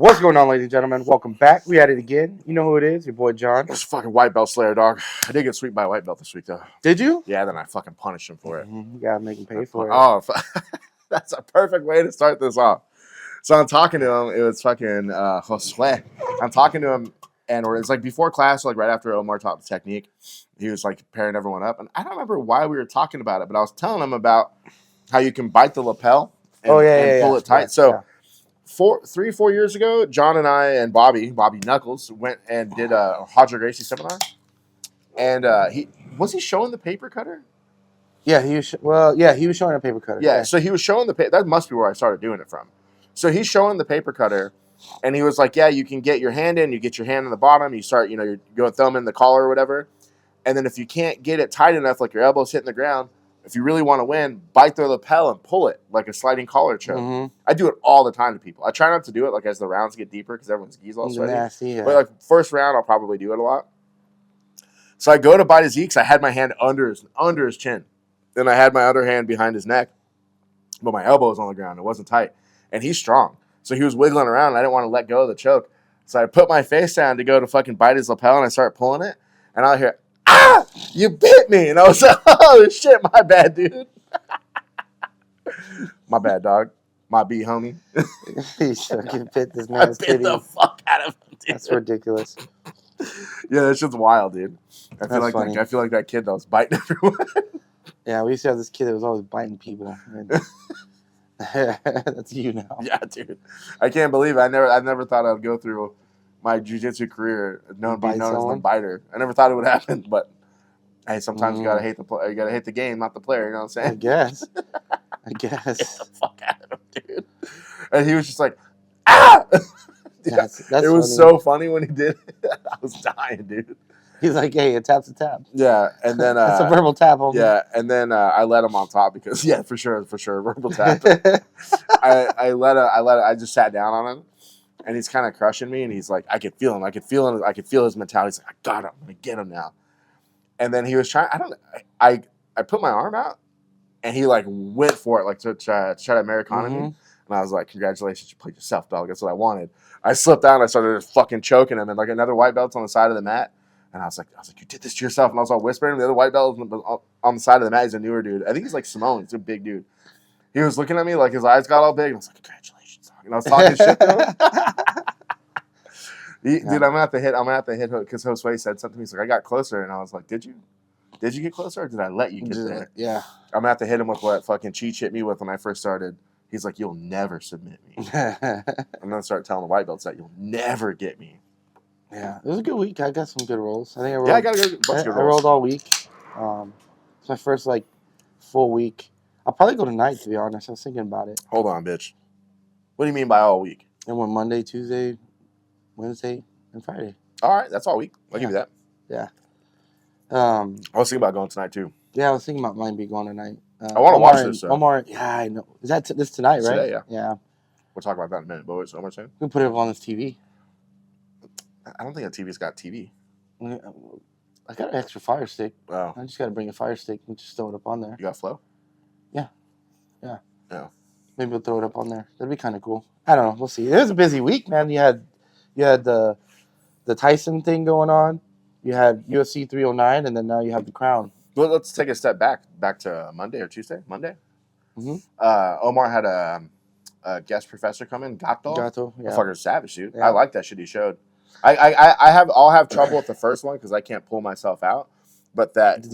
What's going on, ladies and gentlemen? Welcome back. We at it again. You know who it is? Your boy John. It's fucking white belt slayer, dog. I did get swept by a white belt this week, though. Did you? Yeah, then I fucking punished him for it. You gotta make him pay for it. Oh, that's a perfect way to start this off. So I'm talking to him. It was fucking Josue. I'm talking to him, and it's like before class, like right after Omar taught the technique. He was like pairing everyone up, and I don't remember why we were talking about it, but I was telling him about how you can bite the lapel and, pull it tight. So. 3-4 years ago, John and I and Bobby Knuckles, went and did a Hodger Gracie seminar. And he showing the paper cutter? Yeah, he was showing a paper cutter. Yeah, so he was showing that must be where I started doing it from. So he's showing the paper cutter, and he was like, yeah, you can get your hand in, you get your hand on the bottom, you start, you're going thumb in the collar or whatever. And then if you can't get it tight enough, like your elbow's hitting the ground, if you really want to win, bite the lapel and pull it like a sliding collar choke. Mm-hmm. I do it all the time to people. I try not to do it like as the rounds get deeper because everyone's geese all sweaty. Nasty, yeah. But like first round, I'll probably do it a lot. So I go to bite his eeks. I had my hand under his chin. Then I had my other hand behind his neck. But my elbow was on the ground. It wasn't tight. And he's strong. So he was wiggling around, and I didn't want to let go of the choke. So I put my face down to go to fucking bite his lapel, and I start pulling it. And I hear, ah, you bit me. And I was like, oh, shit, my bad, dude. My bad, dog. My B, homie. He fucking bit this man's I bit the fuck out of him, dude. That's ridiculous. Yeah, that's just wild, dude. I feel like that kid that was biting everyone. Yeah, we used to have this kid that was always biting people. That's you now. Yeah, dude. I can't believe it. I never thought I'd go through my jiu-jitsu career known as the biter. I never thought it would happen, but hey, sometimes you gotta hate the game, not the player. You know what I'm saying? I guess. Get the fuck out of him, dude. And he was just like, ah! That's it was so funny when he did it. I was dying, dude. He's like, hey, a tap's a tap. Yeah, and then it's a verbal tap, homie. Yeah, and then I let him on top because for sure, verbal tap. I just sat down on him. And he's kind of crushing me, and he's like, I could feel him. I could feel his mentality. He's like, I got him. I'm going to get him now. And then he was trying, I put my arm out, and he, like, went for it, like, to try to Americana me. And I was like, congratulations, you played yourself, dog. That's what I wanted. I slipped down, and I started fucking choking him, and, like, another white belt's on the side of the mat. And I was like, you did this to yourself. And I was all whispering. The other white belt was on the side of the mat. He's a newer dude. I think he's, like, Samoan. He's a big dude. He was looking at me, like, his eyes got all big. And I was like, congratulations. And I was talking shit to him. Dude, I'm gonna have to hit because Josue said something to me. He's like, I got closer, and I was like, did you get closer, or did I let you get there? Yeah. I'm gonna have to hit him with what fucking Cheech hit me with when I first started. He's like, you'll never submit me. I'm gonna start telling the white belts that you'll never get me. Yeah, it was a good week. I got some good rolls. I rolled. Yeah, I got a bunch of good rolls. I rolled all week. It's my first full week. I'll probably go tonight, to be honest. I was thinking about it. Hold on, bitch. What do you mean by all week? I went Monday, Tuesday, Wednesday, and Friday. All right, that's all week. I'll give you that. Yeah. I was thinking about going tonight too. Yeah, I was thinking about mine be going tonight. I want to watch this. Omar, yeah, I know. Is that this tonight, right? Today, yeah. Yeah. We'll talk about that in a minute. But what's Omar saying? We can put it up on this TV. I don't think a TV's got TV. I got an extra Fire Stick. Oh. I just got to bring a Fire Stick and just throw it up on there. You got Flow? Yeah. Yeah. Maybe we'll throw it up on there. That'd be kind of cool. I don't know. We'll see. It was a busy week, man. You had the Tyson thing going on. You had UFC 309, and then now you have The Crown. Well, let's take a step back to Monday or Tuesday. Monday. Mm-hmm. Omar had a guest professor come in. Gato. Yeah. Fucker's savage, dude. Yeah. I like that shit he showed. I'll have trouble with the first one because I can't pull myself out. But that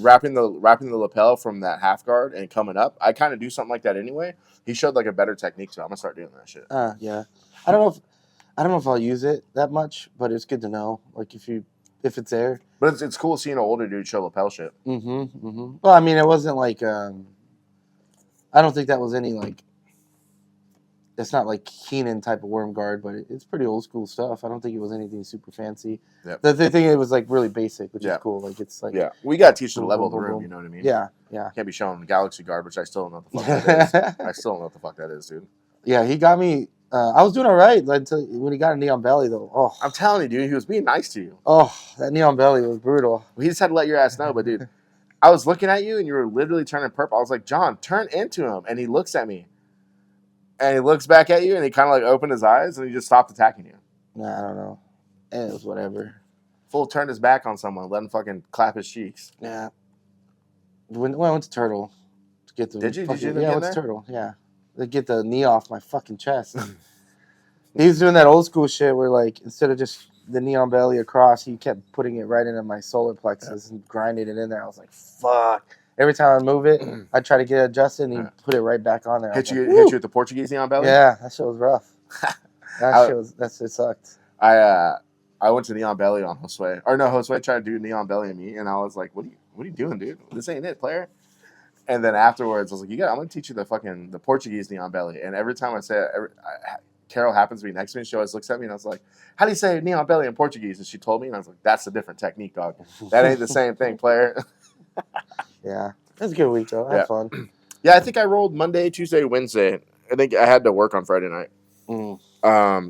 wrapping the lapel from that half guard and coming up, I kind of do something like that anyway. He showed like a better technique, so I'm gonna start doing that shit. Yeah. I don't know if I'll use it that much, but it's good to know. Like if it's there. But it's cool seeing an older dude show lapel shit. Mm-hmm. Well, I mean, it wasn't like I don't think that was any like. It's not like Keenan type of worm guard, but it's pretty old school stuff. I don't think it was anything super fancy. Yep. The thing it was like really basic, which is cool. Like it's like we gotta teach the level of the room. You know what I mean? Yeah. Can't be showing Galaxy guard, which I still don't know what the fuck that is. I still don't know what the fuck that is, dude. Yeah, he got me. I was doing all right until when he got a knee on belly, though. Oh, I'm telling you, dude, he was being nice to you. Oh, that knee on belly was brutal. He just had to let your ass know, but dude, I was looking at you and you were literally turning purple. I was like, John, turn into him, and he looks at me. And he looks back at you, and he kind of like opened his eyes, and he just stopped attacking you. Nah, I don't know. And it was whatever. Full turned his back on someone, let him fucking clap his cheeks. Yeah. When I went to Turtle to get the Did you? fucking, Did you yeah, I went there? to Turtle. Yeah. To get the knee off my fucking chest. He was doing that old school shit where, like, instead of just the knee on belly across, he kept putting it right into my solar plexus and grinding it in there. I was like, fuck. Every time I move it, I'd try to get it adjusted and he'd put it right back on there. Hit you with the Portuguese knee on belly? Yeah, that shit was rough. That shit sucked. I went to knee on belly on Josue. Or no, Josue tried to do knee on belly on me, and I was like, what are you doing, dude? This ain't it, player. And then afterwards, I was like, I'm gonna teach you the Portuguese knee on belly. And every time I say it, Carol happens to be next to me, she always looks at me, and I was like, how do you say knee on belly in Portuguese? And she told me, and I was like, that's a different technique, dog. That ain't the same thing, player. Yeah. It was a good week, though. I had fun. Yeah, I think I rolled Monday, Tuesday, Wednesday. I think I had to work on Friday night.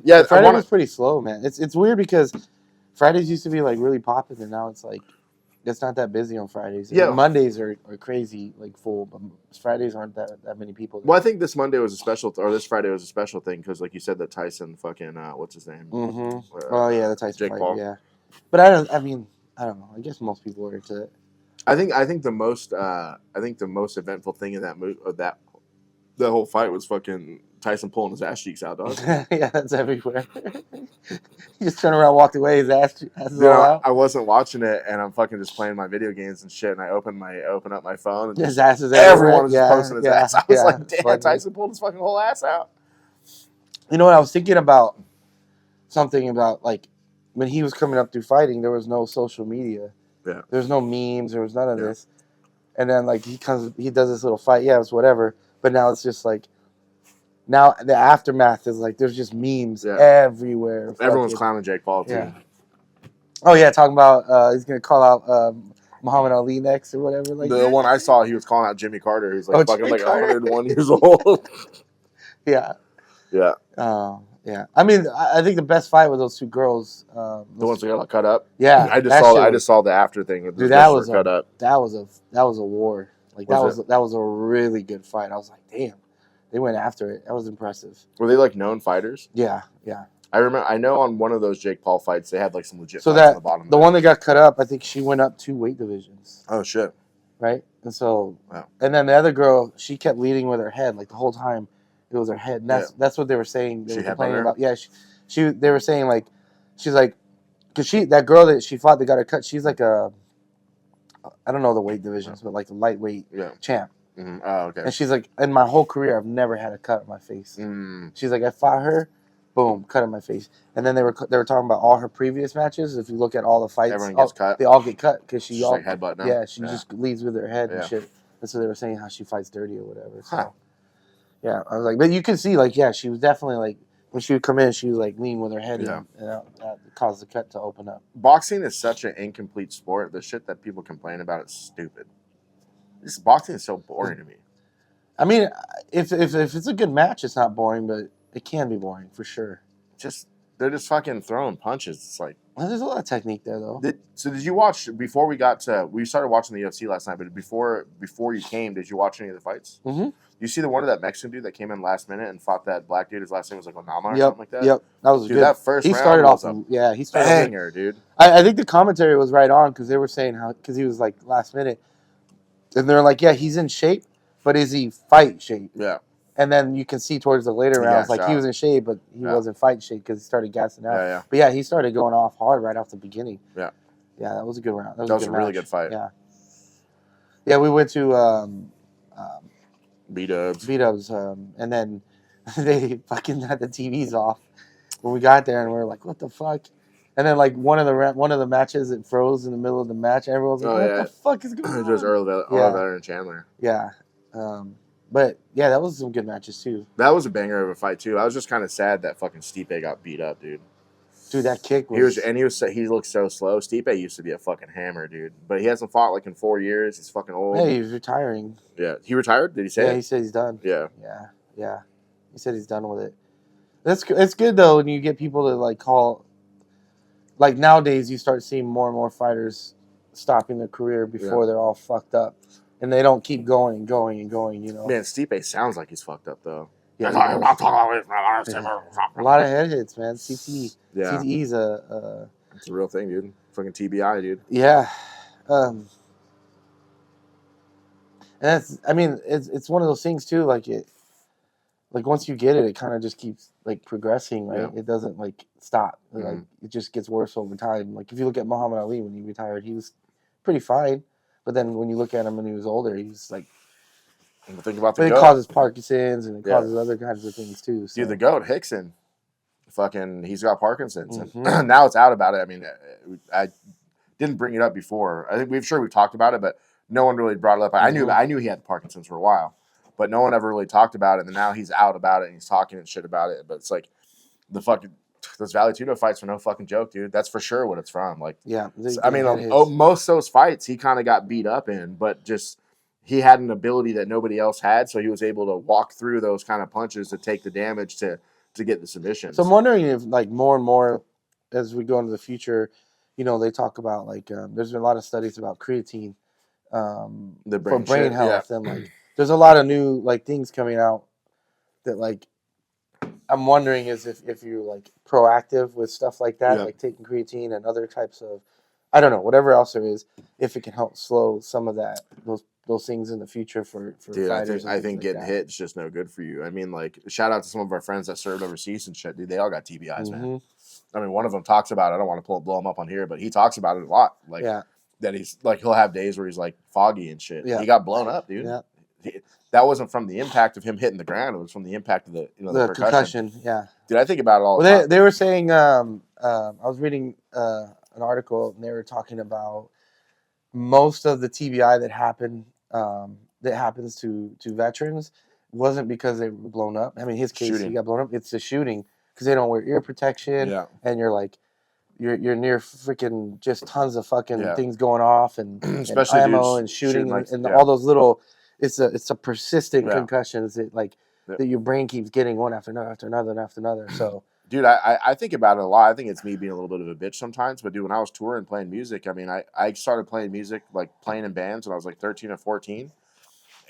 Yeah, Friday was pretty slow, man. It's weird because Fridays used to be like really popping, and now it's like it's not that busy on Fridays. Yeah, Mondays are crazy, like full, but Fridays aren't that many people there. Well, I think this Monday was a special, or this Friday was a special thing because, like you said, that Tyson fucking what's his name? Oh yeah, the Tyson Jake fight. Paul. Yeah, but I don't know. I guess most people are into it. I think the most eventful thing in that whole fight was fucking Tyson pulling his ass cheeks out, dog. Yeah, that's everywhere. He just turned around, walked away. His ass is all out. I wasn't watching it, and I'm fucking just playing my video games and shit. And I open up my phone, and his ass is everyone was just posting his ass. I was like, damn, Tyson pulled his fucking whole ass out. You know what? I was thinking about something about like when he was coming up through fighting. There was no social media. Yeah. There was no memes. There was none of this. And then like he does this little fight. Yeah, it's whatever. But now it's just like. Now the aftermath is like there's just memes everywhere. Everyone's clowning Jake Paul too. Yeah. Oh yeah, talking about he's gonna call out Muhammad Ali next or whatever. Like the one I saw, he was calling out Jimmy Carter, who's like fucking like 101 years old. Yeah. Yeah. Yeah. I mean, I think the best fight was those two girls. The ones that got cut up. Yeah. I just saw the after thing. With dude, that was a war. Like that was a really good fight. I was like, damn. They went after it. That was impressive. Were they like known fighters? Yeah. I know on one of those Jake Paul fights, they had like some legit fights on the bottom. The one that got cut up, I think she went up 2 weight divisions. Oh, shit. Right? And so, and then the other girl, she kept leading with her head. Like the whole time, it was her head. And that's what they were saying. They were complaining about. Yeah, they were saying like, she's like, because that girl that she fought that got her cut, she's like I don't know the weight divisions, but like a lightweight champ. Mm-hmm. Oh, okay. And she's like, in my whole career, I've never had a cut on my face. She's like, I fought her, boom, cut on my face. And then they were talking about all her previous matches. If you look at all the fights, everyone gets cut. They all get cut because she's like headbutt now. Yeah, she just leads with her head and shit. And so they were saying how she fights dirty or whatever. So, yeah, I was like, but you can see, like, yeah, she was definitely like, when she would come in, she was like lean with her head, and that caused the cut to open up. Boxing is such an incomplete sport. The shit that people complain about is stupid. This boxing is so boring to me. I mean, if it's a good match, it's not boring, but it can be boring for sure. They're just fucking throwing punches. It's like, well, there's a lot of technique there, though. Did you watch before we started watching the UFC last night? But before you came, did you watch any of the fights? Mm-hmm. You see the one of that Mexican dude that came in last minute and fought that black dude. His last name was like Onama or something like that. Yep, that was dude, good. That first he round started was off. He started banger, dude. I think the commentary was right on because they were saying because he was like last minute, and they're like, yeah, he's in shape, but is he fight shape? Yeah. And then you can see towards the later rounds, like he was in shape, but he wasn't fight shape because he started gassing out. Yeah. But yeah, he started going off hard right off the beginning. Yeah. Yeah, that was a good round. That was a really good fight. Yeah. Yeah, we went to B-Dubs, and then they fucking had the TVs off when we got there, and we were like, what the fuck? And then like one of the matches, it froze in the middle of the match. Everyone's like, what the fuck is going on? It was Earl and Chandler. Yeah. But yeah, that was some good matches too. That was a banger of a fight too. I was just kind of sad that fucking Stipe got beat up, dude. Dude, that kick was... He looked so slow. Stipe used to be a fucking hammer, dude. But he hasn't fought like in 4 years. He's fucking old. Yeah, he's retiring. Yeah. He retired? Did he say it? Yeah, he said he's done. Yeah. Yeah. He said he's done with it. It's good though when you get people to like call... Like nowadays, you start seeing more and more fighters stopping their career before they're all fucked up. And they don't keep going and going and going, you know. Man, Stipe sounds like he's fucked up, though. Yeah, a lot of head hits, man. Yeah. CTE's It's a real thing, dude. Fucking TBI, dude. yeah. And I mean, it's one of those things too. Like once you get it, it kind of just keeps like progressing, right? Yeah. It doesn't like stop. Mhm. Like it just gets worse over time. Like if you look at Muhammad Ali when he retired, he was pretty fine, but then when you look at him when he was older, he was like. And think about the But it GOAT. causes Parkinson's and it Yeah. causes other kinds of things too. So. Dude, the GOAT, Hickson, fucking, he's got Parkinson's. Mhm. And now it's out about it. I mean, I didn't bring it up before. I think we've talked about it, but no one really brought it up. I knew he had Parkinson's for a while, but no one ever really talked about it. And now he's out about it and he's talking and shit about it. But it's like those Vale Tudo fights are no fucking joke, dude. That's for sure what it's from. Like, yeah, I mean, most of those fights he kind of got beat up in, but just he had an ability that nobody else had, so he was able to walk through those kind of punches to take the damage to get the submissions. So I'm wondering if like more and more as we go into the future, they talk about like there's been a lot of studies about creatine for brain health, and like there's a lot of new like things coming out that like I'm wondering is if you're like proactive with stuff like that, like taking creatine and other types of I don't know, whatever else there is, if it can help slow some of those things in the future for dude, fighters. I think getting hit is just no good for you. I mean, like, shout out to some of our friends that served overseas and shit, dude. They all got TBIs, man. I mean, one of them talks about it. I don't want to blow him up on here, but he talks about it a lot. Like, that he's like, he'll have days where he's like foggy and shit. Yeah. He got blown up, dude. Yeah. That wasn't from the impact of him hitting the ground. It was from the impact of the concussion. Yeah. Dude, I think about it all the time. They were saying, I was reading an article and they were talking about most of the TBI that happens to veterans wasn't because they were blown up. I mean, his case, he got blown up. It's the shooting because they don't wear ear protection. Yeah. And you're like, you're near freaking just tons of fucking things going off and especially ammo and shooting like, and all those little. It's a persistent concussions that like that your brain keeps getting one after another. So. Dude, I think about it a lot. I think it's me being a little bit of a bitch sometimes. But, dude, when I was touring playing music, I mean, I started playing music, like playing in bands when I was like 13 or 14.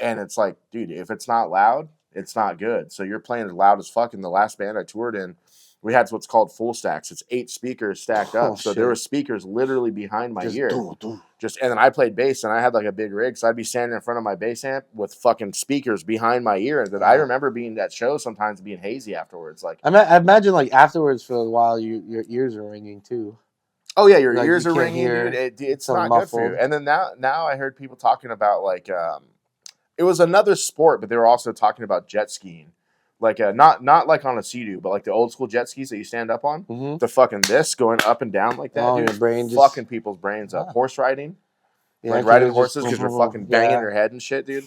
And it's like, dude, if it's not loud, it's not good. So you're playing as loud as fuck. In the last band I toured in, we had what's called full stacks. It's 8 speakers stacked up. So there were speakers literally behind my ear. And then I played bass, and I had like a big rig. So I'd be standing in front of my bass amp with fucking speakers behind my ear. And I remember being at shows sometimes being hazy afterwards. Like I imagine like afterwards for a while, your ears are ringing too. Oh yeah, your ears are ringing, dude. It's not muffled. Good for you. And then now I heard people talking about like it was another sport, but they were also talking about jet skiing. Like not like on a Sea-Doo, but like the old school jet skis that you stand up on. Mm-hmm. The fucking going up and down like that, dude. Your brain fucking people's brains up. Horse riding, like riding horses because you're fucking banging your head and shit, dude.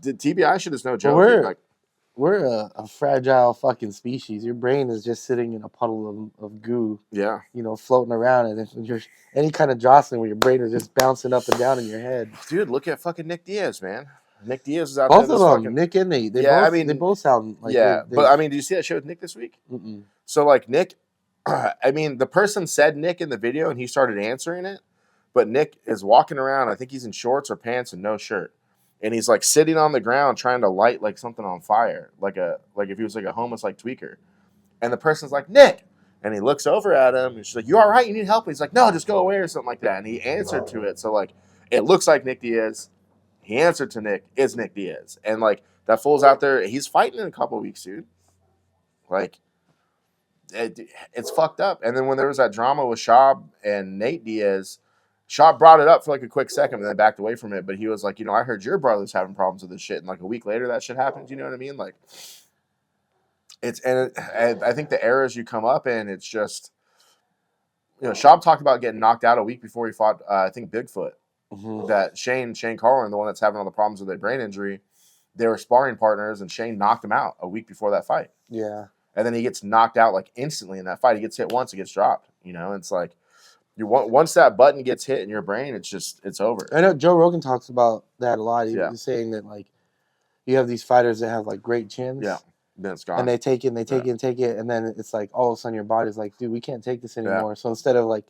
The TBI shit is no joke. Well, we're a fragile fucking species. Your brain is just sitting in a puddle of goo. Yeah, floating around, and if you're any kind of jostling where your brain is just bouncing up and down in your head. Dude, look at fucking Nick Diaz, man. Nick Diaz is out both there. Both of them, fucking... Nick and Nate. They both sound like but I mean, did you see that show with Nick this week? Mm-mm. So like Nick, I mean, the person said Nick in the video, and he started answering it, but Nick is walking around. I think he's in shorts or pants and no shirt, and he's like sitting on the ground trying to light like something on fire, like if he was like a homeless like tweaker, and the person's like Nick, and he looks over at him, and she's like, "You all right? You need help?" And he's like, "No, just go away" or something like that, and he answered to it. So like, it looks like Nick Diaz. He answered to Nick, is Nick Diaz. And, like, that fool's out there. He's fighting in a couple weeks, dude. Like, it's fucked up. And then when there was that drama with Shab and Nate Diaz, Shab brought it up for, like, a quick second and then backed away from it. But he was like, I heard your brother's having problems with this shit. And, like, a week later, that shit happened. You know what I mean? Like, and I think the eras you come up in, it's just, Shab talked about getting knocked out a week before he fought, I think, Bigfoot. Mm-hmm. That Shane Carlin, the one that's having all the problems with their brain injury, they were sparring partners, and Shane knocked him out a week before that fight. Yeah. And then he gets knocked out like instantly in that fight. He gets hit once, he gets dropped. It's like once that button gets hit in your brain, it's over. I know Joe Rogan talks about that a lot. He's saying that like you have these fighters that have like great chins. Yeah. Then it's gone. And they take it, and then it's like all of a sudden your body's like, dude, we can't take this anymore. Yeah. So instead of like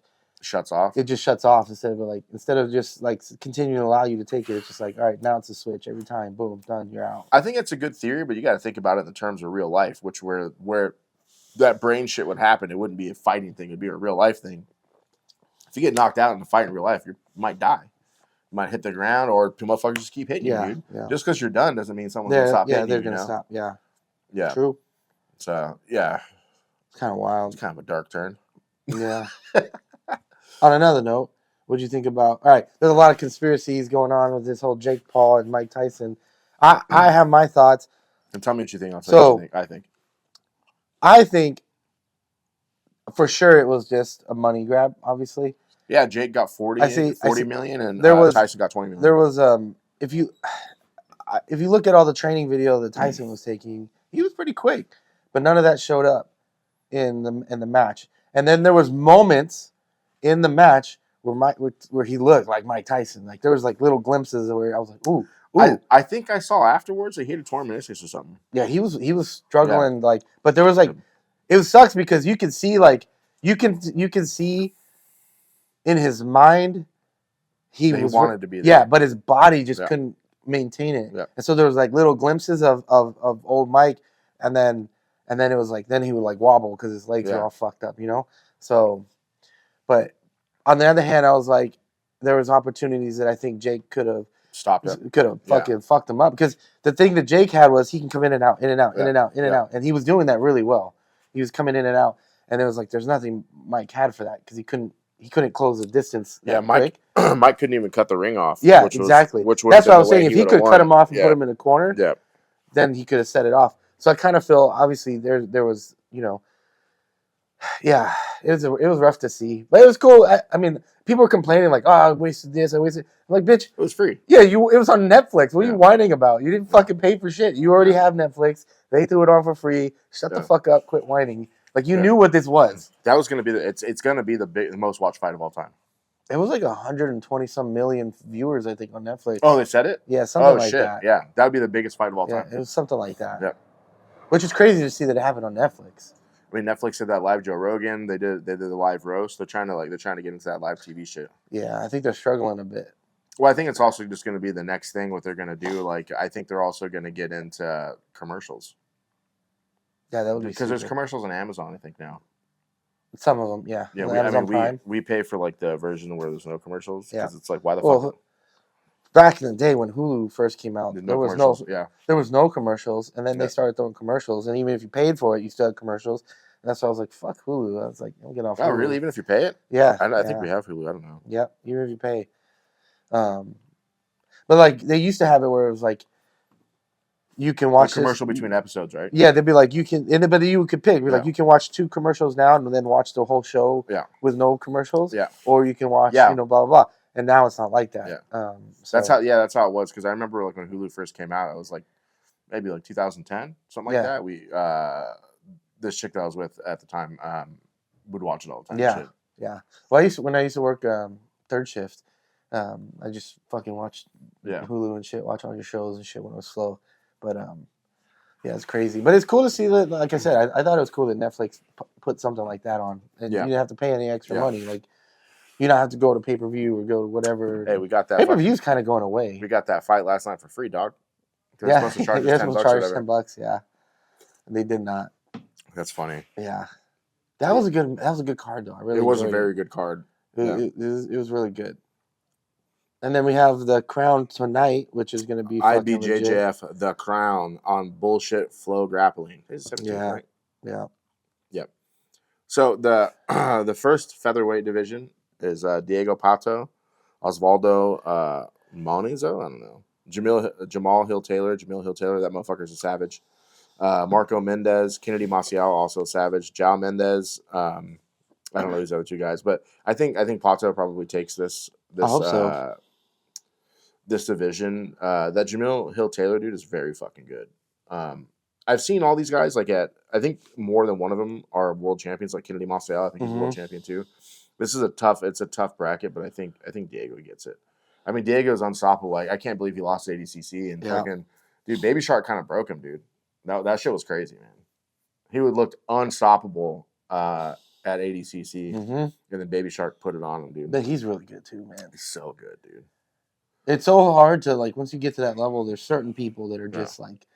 Shuts off. It just shuts off instead of just like continuing to allow you to take it. It's just like, all right, now it's a switch every time. Boom, done. You're out. I think it's a good theory, but you got to think about it in terms of real life, which where that brain shit would happen. It wouldn't be a fighting thing; it'd be a real life thing. If you get knocked out in a fight in real life, you might die. You might hit the ground, or two motherfuckers just keep hitting you, dude. Yeah. Just because you're done doesn't mean someone's gonna stop hitting you. They're gonna stop. Yeah. Yeah. True. So yeah, it's kind of wild. It's kind of a dark turn. Yeah. On another note, what do you think about? All right, there's a lot of conspiracies going on with this whole Jake Paul and Mike Tyson. I have my thoughts. And tell me what you think. I'll tell you what you think. I think for sure it was just a money grab, obviously. Yeah, Jake got 40 million, and Tyson got 20 million. There was if you look at all the training video that Tyson was taking, he was pretty quick, but none of that showed up in the match. And then there was moments in the match where he looked like Mike Tyson. Like there was like little glimpses where I was like, ooh. I think I saw afterwards that he had a torn meniscus or something. Yeah, he was struggling but there was like it sucks because you can see like you can see in his mind he wanted to be there. Yeah, but his body just couldn't maintain it. Yeah. And so there was like little glimpses of old Mike, and then it was like then he would like wobble because his legs were all fucked up, So, but on the other hand, I was like, there was opportunities that I think Jake could have stopped it. Could have fucking fucked him up, because the thing that Jake had was he can come in and out, in and out, in and out, in and out, and he was doing that really well. He was coming in and out, and it was like there's nothing Mike had for that because he couldn't close the distance. Yeah, Mike couldn't even cut the ring off. Yeah, exactly. That's what I was saying. If he could cut him off and put him in the corner, then he could have set it off. So I kind of feel obviously there was yeah, it was rough to see, but it was cool. I mean, people were complaining like, "Oh, I wasted this, I wasted." I'm like, bitch, it was free. Yeah, it was on Netflix. What are you whining about? You didn't fucking pay for shit. You already have Netflix. They threw it on for free. Shut the fuck up. Quit whining. Like you knew what this was. That was gonna be it's gonna be the most watched fight of all time. It was like 120 some million viewers, I think, on Netflix. Oh, they said it? Yeah, something like shit. that. Yeah, that would be the biggest fight of all time. It was something like that. Yeah. Which is crazy to see that it happened on Netflix. I mean, Netflix did that live Joe Rogan. They did the live roast. They're trying to get into that live TV shit. Yeah, I think they're struggling a bit. Well, I think it's also just going to be the next thing what they're going to do. Like, I think they're also going to get into commercials. Yeah, that would be because there's commercials on Amazon, I think now. Some of them, yeah. Yeah, we pay for like the version where there's no commercials because it's like why the fuck. Back in the day when Hulu first came out, there was no commercials, and then they started throwing commercials, and even if you paid for it, you still had commercials. And that's why I was like, "Fuck Hulu." I was like, "I'm getting off." Oh, Hulu. really? Even if you pay it? Yeah, I think we have Hulu. I don't know. Yeah, even if you pay. But like they used to have it where it was like, you can watch a commercial between episodes, right? Yeah, they'd be like, you can, but you could pick. Like, you can watch 2 commercials now and then watch the whole show with no commercials. Yeah, or you can watch, blah blah blah. And now it's not like that. Yeah, that's how it was. Because I remember like when Hulu first came out, it was like maybe like 2010, something like that. We this chick that I was with at the time would watch it all the time. Yeah, yeah. Well, when I used to work third shift, I just fucking watched Hulu and shit, watch all your shows and shit when it was slow. But yeah, it's crazy. But it's cool to see that. Like I said, I thought it was cool that Netflix put something like that on, and you didn't have to pay any extra money. Like, you don't have to go to pay-per-view or go to whatever. Hey, we got that. Pay-per-view's kind of going away. We got that fight last night for free, dog. They're supposed to charge $10. Yeah, they did not. That's funny. Yeah, that was a good card though. It was a very good card. It was really good. And then we have the Crown tonight, which is going to be IBJJF The Crown on bullshit flow grappling. It's 17, right? Yeah. Yep. So the first featherweight division is Diego Pato, Osvaldo Monizo, I don't know, Jamil Hill Taylor. That motherfucker's a savage. Marco Mendez, Kennedy Maciel, also savage. Jao Mendez. I don't know these other 2 guys, but I think Pato probably takes this. I hope so. This division. That Jamil Hill Taylor dude is very fucking good. I've seen all these guys I think more than one of them are world champions, like Kennedy Maciel. I think he's a world champion too. This is a tough bracket, but I think Diego gets it. I mean, Diego's unstoppable. Like, I can't believe he lost to ADCC and fucking dude, Baby Shark kind of broke him, dude. That shit was crazy, man. He would look unstoppable at 80cc, Mm-hmm. and then Baby Shark put it on him, dude. But he's really good too, man. He's so good, dude. It's so hard to like once you get to that level. There's certain people that are just like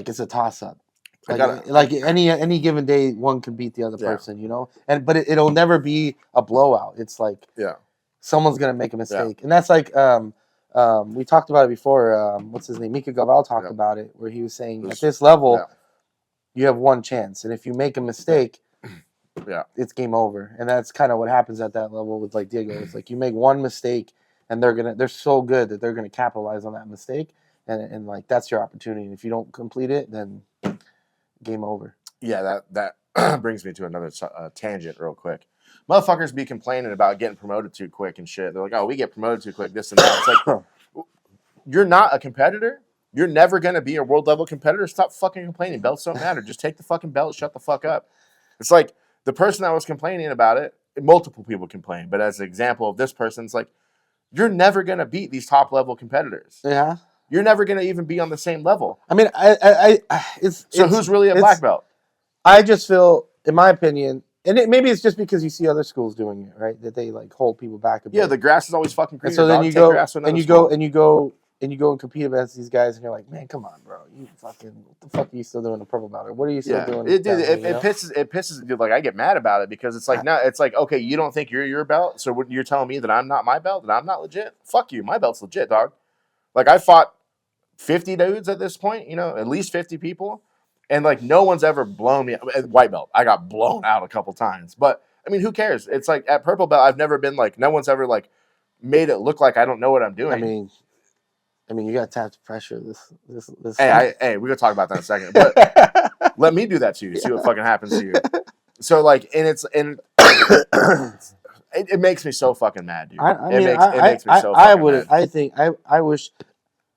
it's a toss up. Like any given day, one can beat the other person, you know. But it'll never be a blowout. It's like someone's gonna make a mistake, and that's like we talked about it before. What's his name? Mika Gaval talked about it, where he was saying at this level, you have one chance, and if you make a mistake, it's game over. And that's kind of what happens at that level with like Diego. It's like you make one mistake, and they're so good that they're gonna capitalize on that mistake, and like that's your opportunity. And if you don't complete it, then game over. Yeah, that brings me to another tangent real quick. Motherfuckers be complaining about getting promoted too quick and shit. They're like, oh, we get promoted too quick, this and that. It's like, you're not a competitor. You're never going to be a world level competitor. Stop fucking complaining. Belts don't matter. Just take the fucking belt. Shut the fuck up. It's like the person that was complaining about it, multiple people complain. But as an example of this person, it's like, you're never going to beat these top level competitors. Yeah. You're never going to even be on the same level. I mean, who's really a black belt? I just feel, in my opinion, and maybe it's just because you see other schools doing it, right? That they like hold people back a bit. Yeah, the grass is always fucking greener. And so then you go and compete against these guys, and you're like, man, come on, bro, you fucking, what the fuck are you still doing the purple belt? Or what are you still doing? It pisses, dude. Like I get mad about it because it's like, no, it's like, okay, you don't think you're your belt, so you're telling me that I'm not my belt, that I'm not legit? Fuck you, my belt's legit, dog. Like I fought 50 dudes at this point, you know, at least 50 people. And like no one's ever blown me white belt. I got blown out a couple times. But I mean, who cares? It's like at purple belt, I've never been like, no one's ever like made it look like I don't know what I'm doing. I mean, you got to tap the pressure. This. Hey, we're gonna talk about that in a second. But let me do that to you. See what fucking happens to you. So like, and it makes me so fucking mad, dude. It makes me so fucking mad. I wish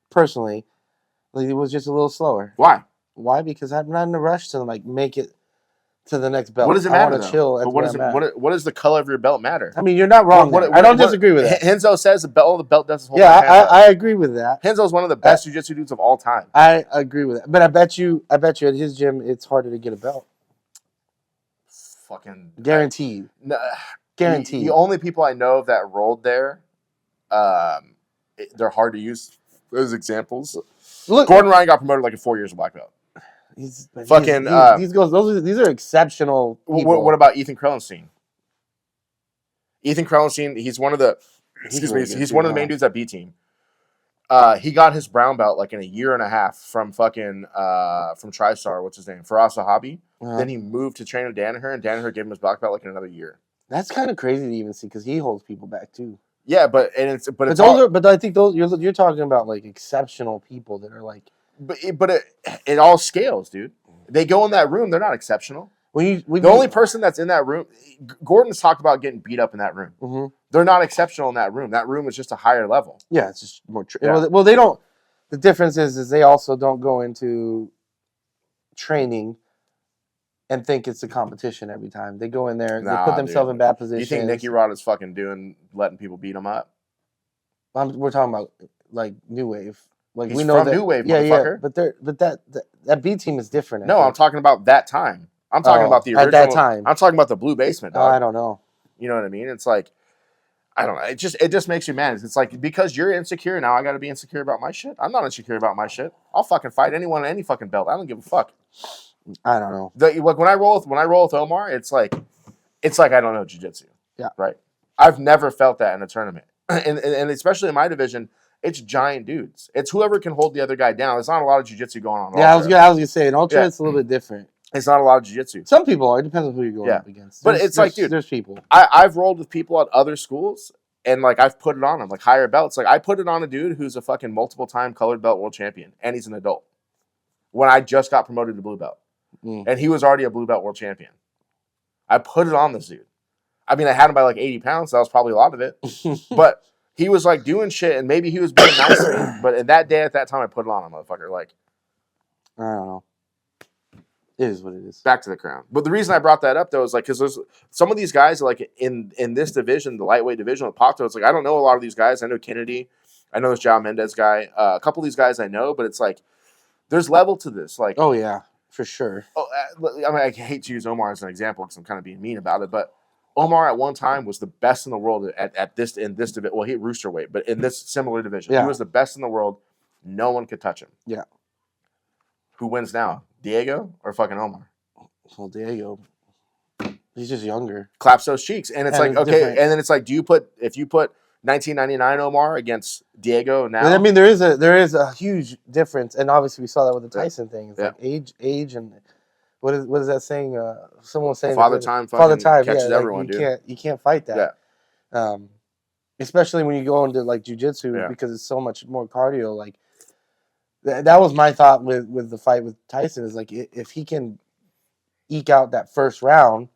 personally, like it was just a little slower. Why? Because I'm not in a rush to like make it to the next belt. What does it matter? I want to chill. What does the color of your belt matter? I mean, you're not wrong. I don't disagree with that. Henzo says the belt doesn't hold. Yeah, I agree with that. Henzo's one of the best jiu-jitsu dudes of all time. I agree with that. But I bet you at his gym, it's harder to get a belt. Fucking guaranteed. Guaranteed. The only people I know that rolled there, they're hard to use. Those examples. Look, Gordon Ryan got promoted like in 4 years of black belt. These are exceptional people. What about Ethan Krellenstein? Ethan Krellenstein, he's one of the one of the main dudes at B Team. He got his brown belt like in a year and a half from fucking from TriStar, what's his name? Faraz Sahabi. Then he moved to train with Danaher, and Danaher gave him his black belt like in another year. That's kind of crazy to even see because he holds people back too. Yeah, but I think those you're talking about like exceptional people that are like. But it all scales, dude. They go in that room, they're not exceptional. The only person that's in that room, Gordon's talked about getting beat up in that room. Mm-hmm. They're not exceptional in that room. That room is just a higher level. Yeah, it's just more. Well, they don't. The difference is they also don't go into training and think it's a competition every time. They go in there, they put themselves in bad positions. You think Nicky Rod is fucking letting people beat him up? We're talking about like New Wave. Like He's from New Wave, motherfucker. But that B Team is different. I'm talking about that time. I'm talking about the original. At that time. I'm talking about the Blue Basement, dog. I don't know. You know what I mean? It's like, I don't know. It just makes you mad. It's like, because you're insecure, now I got to be insecure about my shit? I'm not insecure about my shit. I'll fucking fight anyone in any fucking belt. I don't give a fuck. I don't know. Like when I roll with Omar, it's like I don't know jiu-jitsu. Yeah. Right? I've never felt that in a tournament. And especially in my division, it's giant dudes. It's whoever can hold the other guy down. There's not a lot of jiu-jitsu going on. Yeah, I was gonna say in ultra it's a little bit different. It's not a lot of jiu-jitsu. Some people are. It depends on who you're going up against. But it's like, dude, there's people. I've rolled with people at other schools, and like I've put it on them, like higher belts. Like I put it on a dude who's a fucking multiple-time colored belt world champion, and he's an adult. When I just got promoted to blue belt, and he was already a blue belt world champion, I put it on this dude. I mean, I had him by like 80 pounds. So that was probably a lot of it, but he was like doing shit, and maybe he was being nice to me. But in that day, at that time, I put it on him, motherfucker. Like, I don't know. It is what it is. Back to the crown. But the reason I brought that up, though, is like because there's some of these guys like in this division, the lightweight division with Pato. It's like I don't know a lot of these guys. I know Kennedy. I know this João Mendes guy. A couple of these guys I know, but it's like there's level to this. Like, oh yeah, for sure. Oh, I mean, I hate to use Omar as an example because I'm kind of being mean about it, but Omar at one time was the best in the world at this in this division. Well, he hit roosterweight, but in this similar division, he was the best in the world. No one could touch him. Yeah. Who wins now, Diego or fucking Omar? Well, Diego, he's just younger. Claps those cheeks, and it's like, okay, different. and then it's like, if you put 1999 Omar against Diego now? I mean, there is a huge difference, and obviously we saw that with the Tyson thing. It's like age, and what is that saying? Someone was saying Father Time catches everyone, dude. You can't fight that. Yeah. Especially when you go into like jiu-jitsu because it's so much more cardio. Like that was my thought with the fight with Tyson is like if he can eke out that first round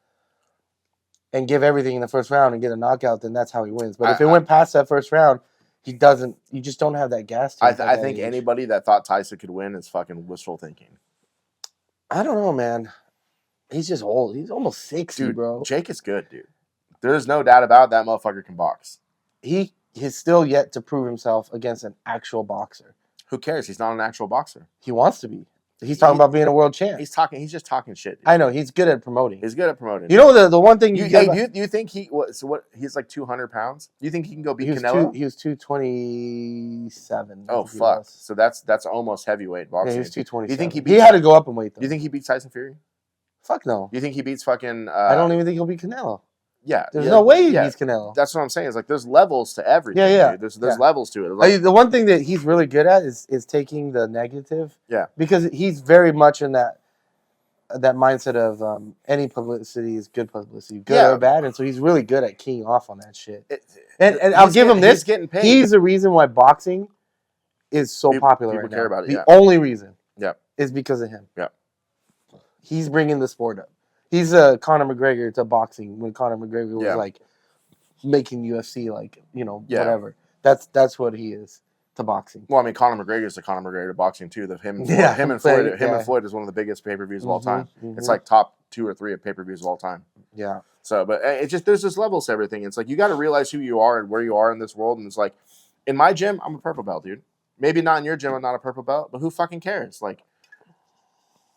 and give everything in the first round and get a knockout, then that's how he wins. But if it went past that first round, he doesn't. You just don't have that gas. I think anybody that thought Tyson could win is fucking wishful thinking. I don't know, man. He's just old. He's almost 60, dude, bro. Jake is good, dude. There's no doubt about it, that motherfucker can box. He has still yet to prove himself against an actual boxer. Who cares? He's not an actual boxer. He wants to be. He's talking about being a world champ. He's just talking shit. Dude. I know he's good at promoting. He's good at promoting. You know the one thing you think he he's like 200 pounds? Do you think he can go beat Canelo? He was 227. Oh fuck! So that's almost heavyweight boxing. Yeah, he was 227. You think he had to go up in weight though? Do you think he beats Tyson Fury? Fuck no. You think he beats fucking? I don't even think he'll beat Canelo. Yeah, there's no way he beats Canelo. That's what I'm saying. It's like there's levels to everything. Yeah. Dude. There's levels to it. Like, the one thing that he's really good at is taking the negative. Yeah. Because he's very much in that mindset of any publicity is good publicity, good or bad, and so he's really good at keying off on that shit. And I'll give him this: he's getting paid. He's the reason why boxing is so popular right now. People care about it. The only reason, is because of him. Yeah. He's bringing the sport up. He's Conor McGregor to boxing when Conor McGregor was like making UFC whatever. That's what he is to boxing. Well, I mean, Conor McGregor is the Conor McGregor to boxing too. Him and Floyd is one of the biggest pay-per-views of all time. It's like top 2 or 3 of pay-per-views of all time. Yeah. So, but it's just there's just levels to everything. It's like you got to realize who you are and where you are in this world. And it's like, in my gym, I'm a purple belt, dude. Maybe not in your gym, I'm not a purple belt, but who fucking cares? Like,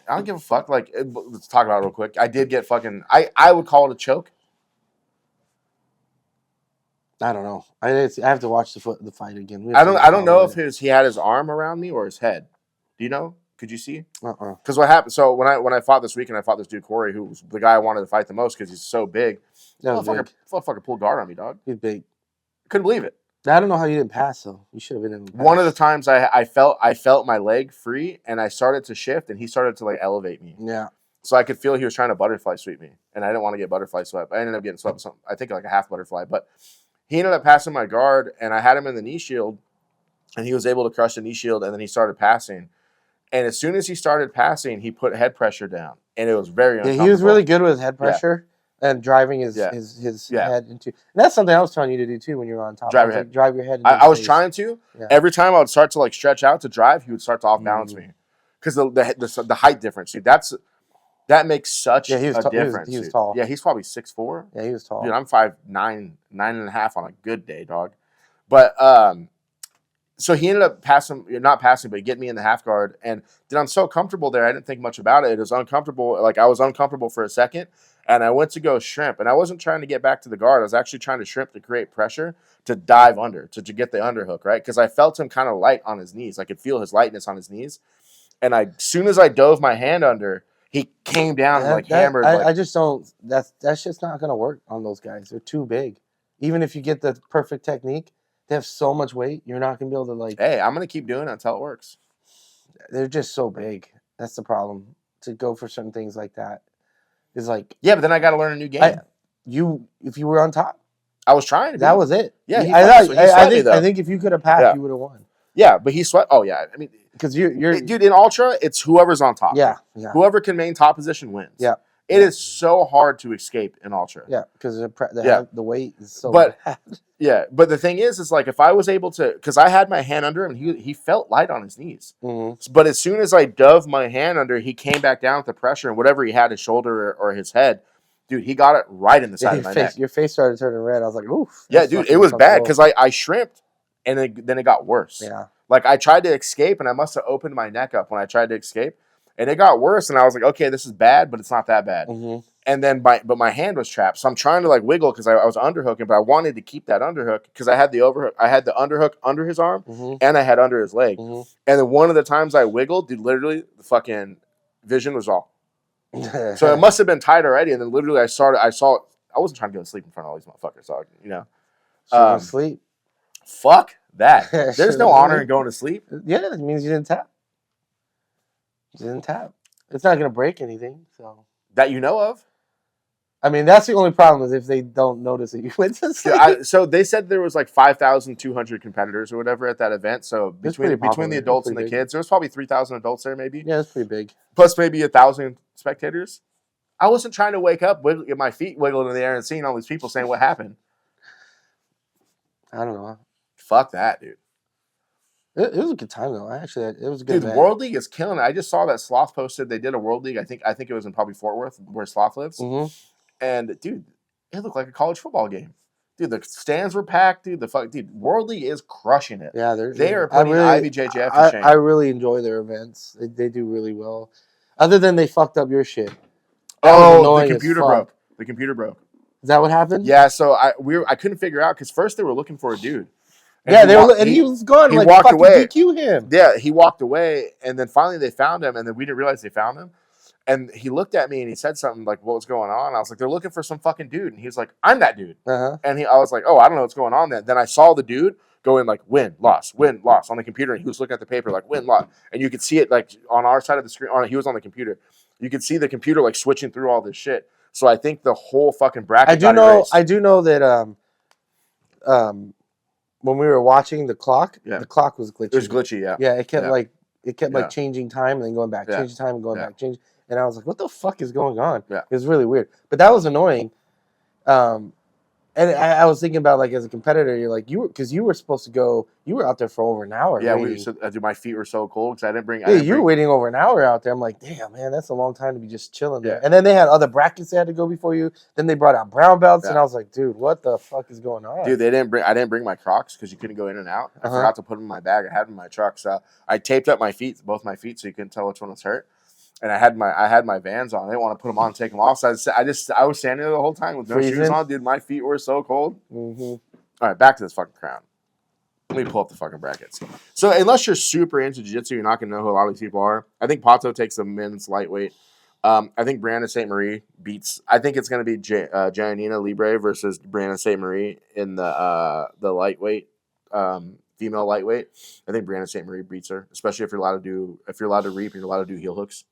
I don't give a fuck. Like, let's talk about it real quick. I did get fucking. I would call it a choke. I don't know. I have to watch the fight again. I don't know if he had his arm around me or his head. Do you know? Could you see? Because what happened? So when I fought this weekend, I fought this dude Corey, who was the guy I wanted to fight the most because he's so big. Motherfucker pulled guard on me, dog. He's big. Couldn't believe it. I don't know how you didn't pass though. You should have been in. One of the times I felt my leg free and I started to shift and he started to like elevate me. Yeah. So I could feel he was trying to butterfly sweep me and I didn't want to get butterfly swept. I ended up getting swept. I think like a half butterfly, but he ended up passing my guard and I had him in the knee shield and he was able to crush the knee shield and then he started passing. And as soon as he started passing, he put head pressure down and it was very uncomfortable. He was really good with head pressure. And driving his head into. And that's something I was telling you to do too when you were on top. Drive your head. Drive your head. I was trying to. Yeah. Every time I would start to like stretch out to drive, he would start to off balance me because the height difference, dude. That makes such a difference. He was tall. Yeah, he's probably 6'4". Yeah, he was tall. Dude, I'm 5'9", 9.5" on a good day, dog. But so he ended up not passing, but getting me in the half guard. And then I'm so comfortable there, I didn't think much about it. It was uncomfortable. Like I was uncomfortable for a second. And I went to go shrimp, and I wasn't trying to get back to the guard. I was actually trying to shrimp to create pressure to dive under, to get the underhook, right? Because I felt him kind of light on his knees. I could feel his lightness on his knees. And as soon as I dove my hand under, he came down and hammered. I just don't. That's just not gonna work on those guys. They're too big. Even if you get the perfect technique, they have so much weight. You're not gonna be able to like. Hey, I'm gonna keep doing it until it works. They're just so big. That's the problem. To go for certain things like that. Is like but then I got to learn a new game. If you were on top, I was trying to. That was it. Yeah, I think if you could have passed, you would have won. Yeah, but he sweat. Oh yeah, I mean, because you're dude in ultra, it's whoever's on top. Yeah. Whoever can maintain top position wins. Yeah. It is so hard to escape in ultra. Yeah, because the weight is so. But but the thing is like if I was able to, because I had my hand under him, and he felt light on his knees. Mm-hmm. But as soon as I dove my hand under, he came back down with the pressure, and whatever he had, his shoulder or his head, dude, he got it right in the side of my neck. Your face started turning red. I was like, oof. Yeah, dude, it was bad because I shrimped, and then it got worse. Yeah. Like I tried to escape, and I must have opened my neck up when I tried to escape. And it got worse, and I was like, okay, this is bad, but it's not that bad. Mm-hmm. And then my hand was trapped, so I'm trying to like wiggle because I was underhooking, but I wanted to keep that underhook because I had the overhook, I had the underhook under his arm, Mm-hmm. and I had under his leg. Mm-hmm. And then one of the times I wiggled, dude, literally the fucking vision was off. So it must have been tight already. And then literally I saw it. I wasn't trying to go to sleep in front of all these motherfuckers, so you know. Shouldn't sleep. Fuck that. There's no honor in going to sleep. Yeah, it means you didn't tap. You didn't tap. It's not gonna break anything, so. That you know of. I mean, that's the only problem is if they don't notice that you went to sleep. Yeah, so they said there was like 5,200 competitors or whatever at that event. So between the adults and the kids, there was probably 3,000 adults there, maybe. Yeah, it's pretty big. Plus maybe 1,000 spectators. I wasn't trying to wake up, get my feet wiggled in the air, and seeing all these people saying what happened. I don't know. Fuck that, dude. It was a good time though. It was a good. Dude, the World League is killing it. I just saw that Sloth posted they did a World League. I think it was in probably Fort Worth where Sloth lives. Mm-hmm. And dude, it looked like a college football game. Dude, the stands were packed. Dude, World League is crushing it. Yeah, they are putting IBJJF to shame. I really enjoy their events. They do really well. Other than they fucked up your shit. The computer broke. The computer broke. Is that what happened? Yeah. So I couldn't figure out because first they were looking for a dude. And he was gone. He like, walked away. DQ him. Yeah, he walked away, and then finally they found him, and then we didn't realize they found him. And he looked at me and he said something like, "What was going on?" I was like, "They're looking for some fucking dude," and he was like, "I'm that dude." Uh-huh. And I was like, "Oh, I don't know what's going on." Then I saw the dude go in like win, loss on the computer, and he was looking at the paper like win, loss, and you could see it like on our side of the screen. He was on the computer. You could see the computer like switching through all this shit. So I think the whole fucking bracket. I do know that when we were watching the clock was glitchy. It was glitchy, yeah. Yeah, it kept like changing time and then going back, changing time and going back, changing. And I was like, what the fuck is going on? Yeah. It was really weird. But that was annoying. And I was thinking about like as a competitor, you're like because you were supposed to go. You were out there for over an hour. Yeah, my feet were so cold because I didn't bring. You were waiting over an hour out there. I'm like, damn, man, that's a long time to be just chilling there. Yeah. And then they had other brackets they had to go before you. Then they brought out brown belts, and I was like, dude, what the fuck is going on? Dude, I didn't bring my Crocs because you couldn't go in and out. I forgot to put them in my bag. I had them in my truck, so I taped up both my feet, so you couldn't tell which one was hurt. And I had my Vans on. I didn't want to put them on and take them off. So I was standing there the whole time with no shoes on. Dude, my feet were so cold. Mm-hmm. All right, back to this fucking crown. Let me pull up the fucking brackets. So unless you're super into jiu-jitsu, you're not going to know who a lot of these people are. I think Pato takes the men's lightweight. I think Brandon St. Marie beats. I think it's going to be Giannina Libre versus Brandon St. Marie in the lightweight, female lightweight. I think Brandon St. Marie beats her, especially if you're allowed to reap and you're allowed to do heel hooks.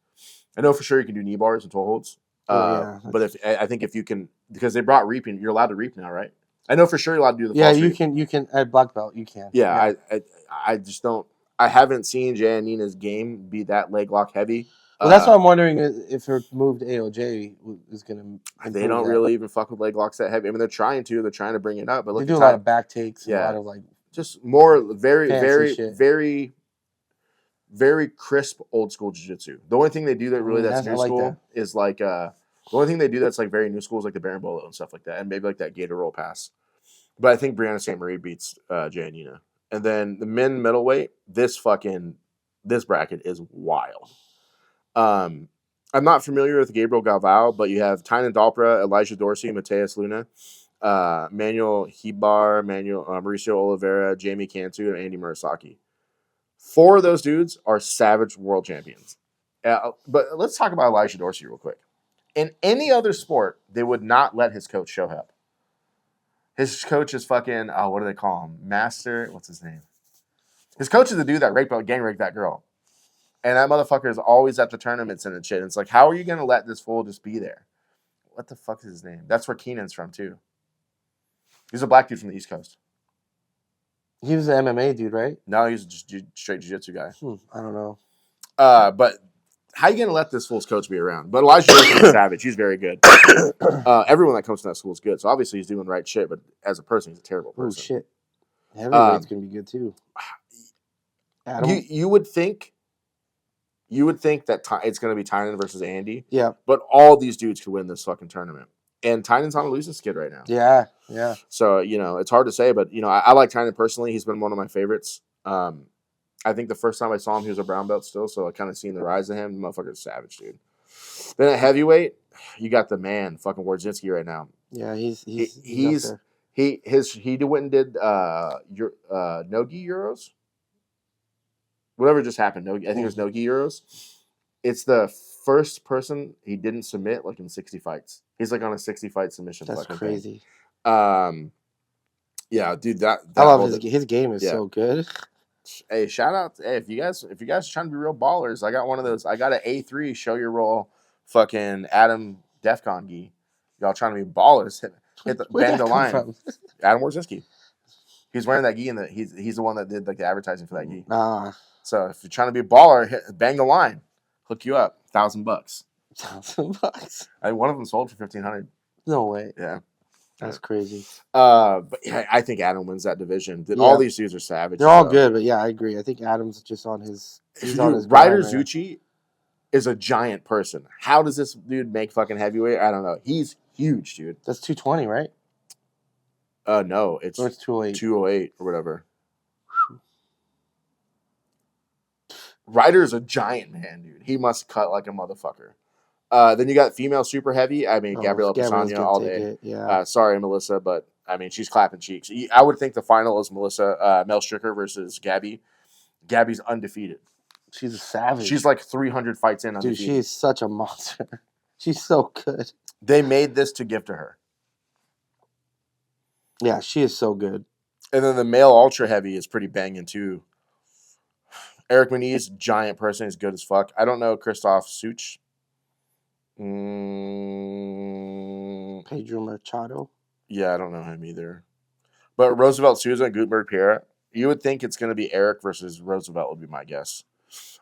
I know for sure you can do knee bars and toe holds. But I think if you can, because they brought reaping, you're allowed to reap now, right? I know for sure you're allowed to do the false reap. You can at black belt you can. Yeah. I just don't. I haven't seen Giannina's game be that leg lock heavy. Well, that's why I'm wondering if her move to AOJ is going to. They don't really even fuck with leg locks that heavy. I mean, they're trying to bring it up, but they do a lot of back takes. Yeah, a lot of like just more very shit. very very crisp old school jiu-jitsu. The only thing they do that's new school is like the only thing they do that's like very new school is like the Berimbolo and stuff like that, and maybe like that Gator roll pass. But I think Brianna St. Marie beats Giannina. And then the men middleweight, this bracket is wild. I'm not familiar with Gabriel Galvao, but you have Tynan Dalpra, Elijah Dorsey, Mateus Luna, Manuel Hibar, Mauricio Oliveira, Jamie Cantu, and Andy Murasaki. 4 of those dudes are savage world champions. But let's talk about Elijah Dorsey real quick. In any other sport, they would not let his coach show up. His coach is fucking, what do they call him? Master, what's his name? His coach is the dude that gang raped that girl. And that motherfucker is always at the tournaments and shit. And it's like, how are you going to let this fool just be there? What the fuck is his name? That's where Keenan's from, too. He's a black dude from the East Coast. He was an MMA dude, right? No, he's a straight jiu-jitsu guy. I don't know. But how are you going to let this fool's coach be around? But Elijah is savage. He's very good. Everyone that comes to that school is good. So obviously he's doing the right shit. But as a person, he's a terrible person. Oh, shit. Heavyweight's going to be good, too. You would think that it's going to be Tynan versus Andy. Yeah. But all these dudes could win this fucking tournament. And Tynan's on a losing skid right now. Yeah. So, it's hard to say. But, I like Tynan personally. He's been one of my favorites. I think the first time I saw him, he was a brown belt still, so I kind of seen the rise of him. The motherfucker's savage, dude. Then at heavyweight, you got the man, fucking Wardzinski right now. Yeah, he's up there. He went and did Nogi Euros. Whatever just happened, Nogi, I think it was Nogi Euros. It's the first person he didn't submit like in 60 fights. He's like on a 60-fight submission. That's crazy. Thing. Yeah, dude, that I love his game is so good. Hey, shout out! Hey, if you guys are trying to be real ballers, I got one of those. I got an A3 show your roll, fucking Adam Defcon gi. Y'all trying to be ballers? Bang the line. From? Adam Wardzinski. He's wearing that gi, and he's the one that did like the advertising for that gi. So if you're trying to be a baller, bang the line. Hook you up, $1,000. $1,000. One of them sold for $1,500. No way. Yeah. That's crazy. But yeah, I think Adam wins that division. All these dudes are savage. They're all good, but yeah, I agree. I think Adam's just on his. Ryder Zucci is a giant person. How does this dude make fucking heavyweight? I don't know. He's huge, dude. That's 220, right? No, it's 208. 208 or whatever. Ryder's a giant man, dude. He must cut like a motherfucker. Then you got female super heavy. I mean, Gabriela Pessoa all day. Yeah. Sorry, Melissa, but I mean, she's clapping cheeks. I would think the final is Melissa, Mel Stricker versus Gabby. Gabby's undefeated. She's a savage. She's like 300 fights in. Dude, she is such a monster. She's so good. They made this to give to her. Yeah, she is so good. And then the male ultra heavy is pretty banging too. Eric Muniz, giant person, is good as fuck. I don't know Christoph Such. Pedro Machado. Yeah, I don't know him either. But Roosevelt Souza and Gutenberg Pierre, you would think it's going to be Eric versus Roosevelt would be my guess.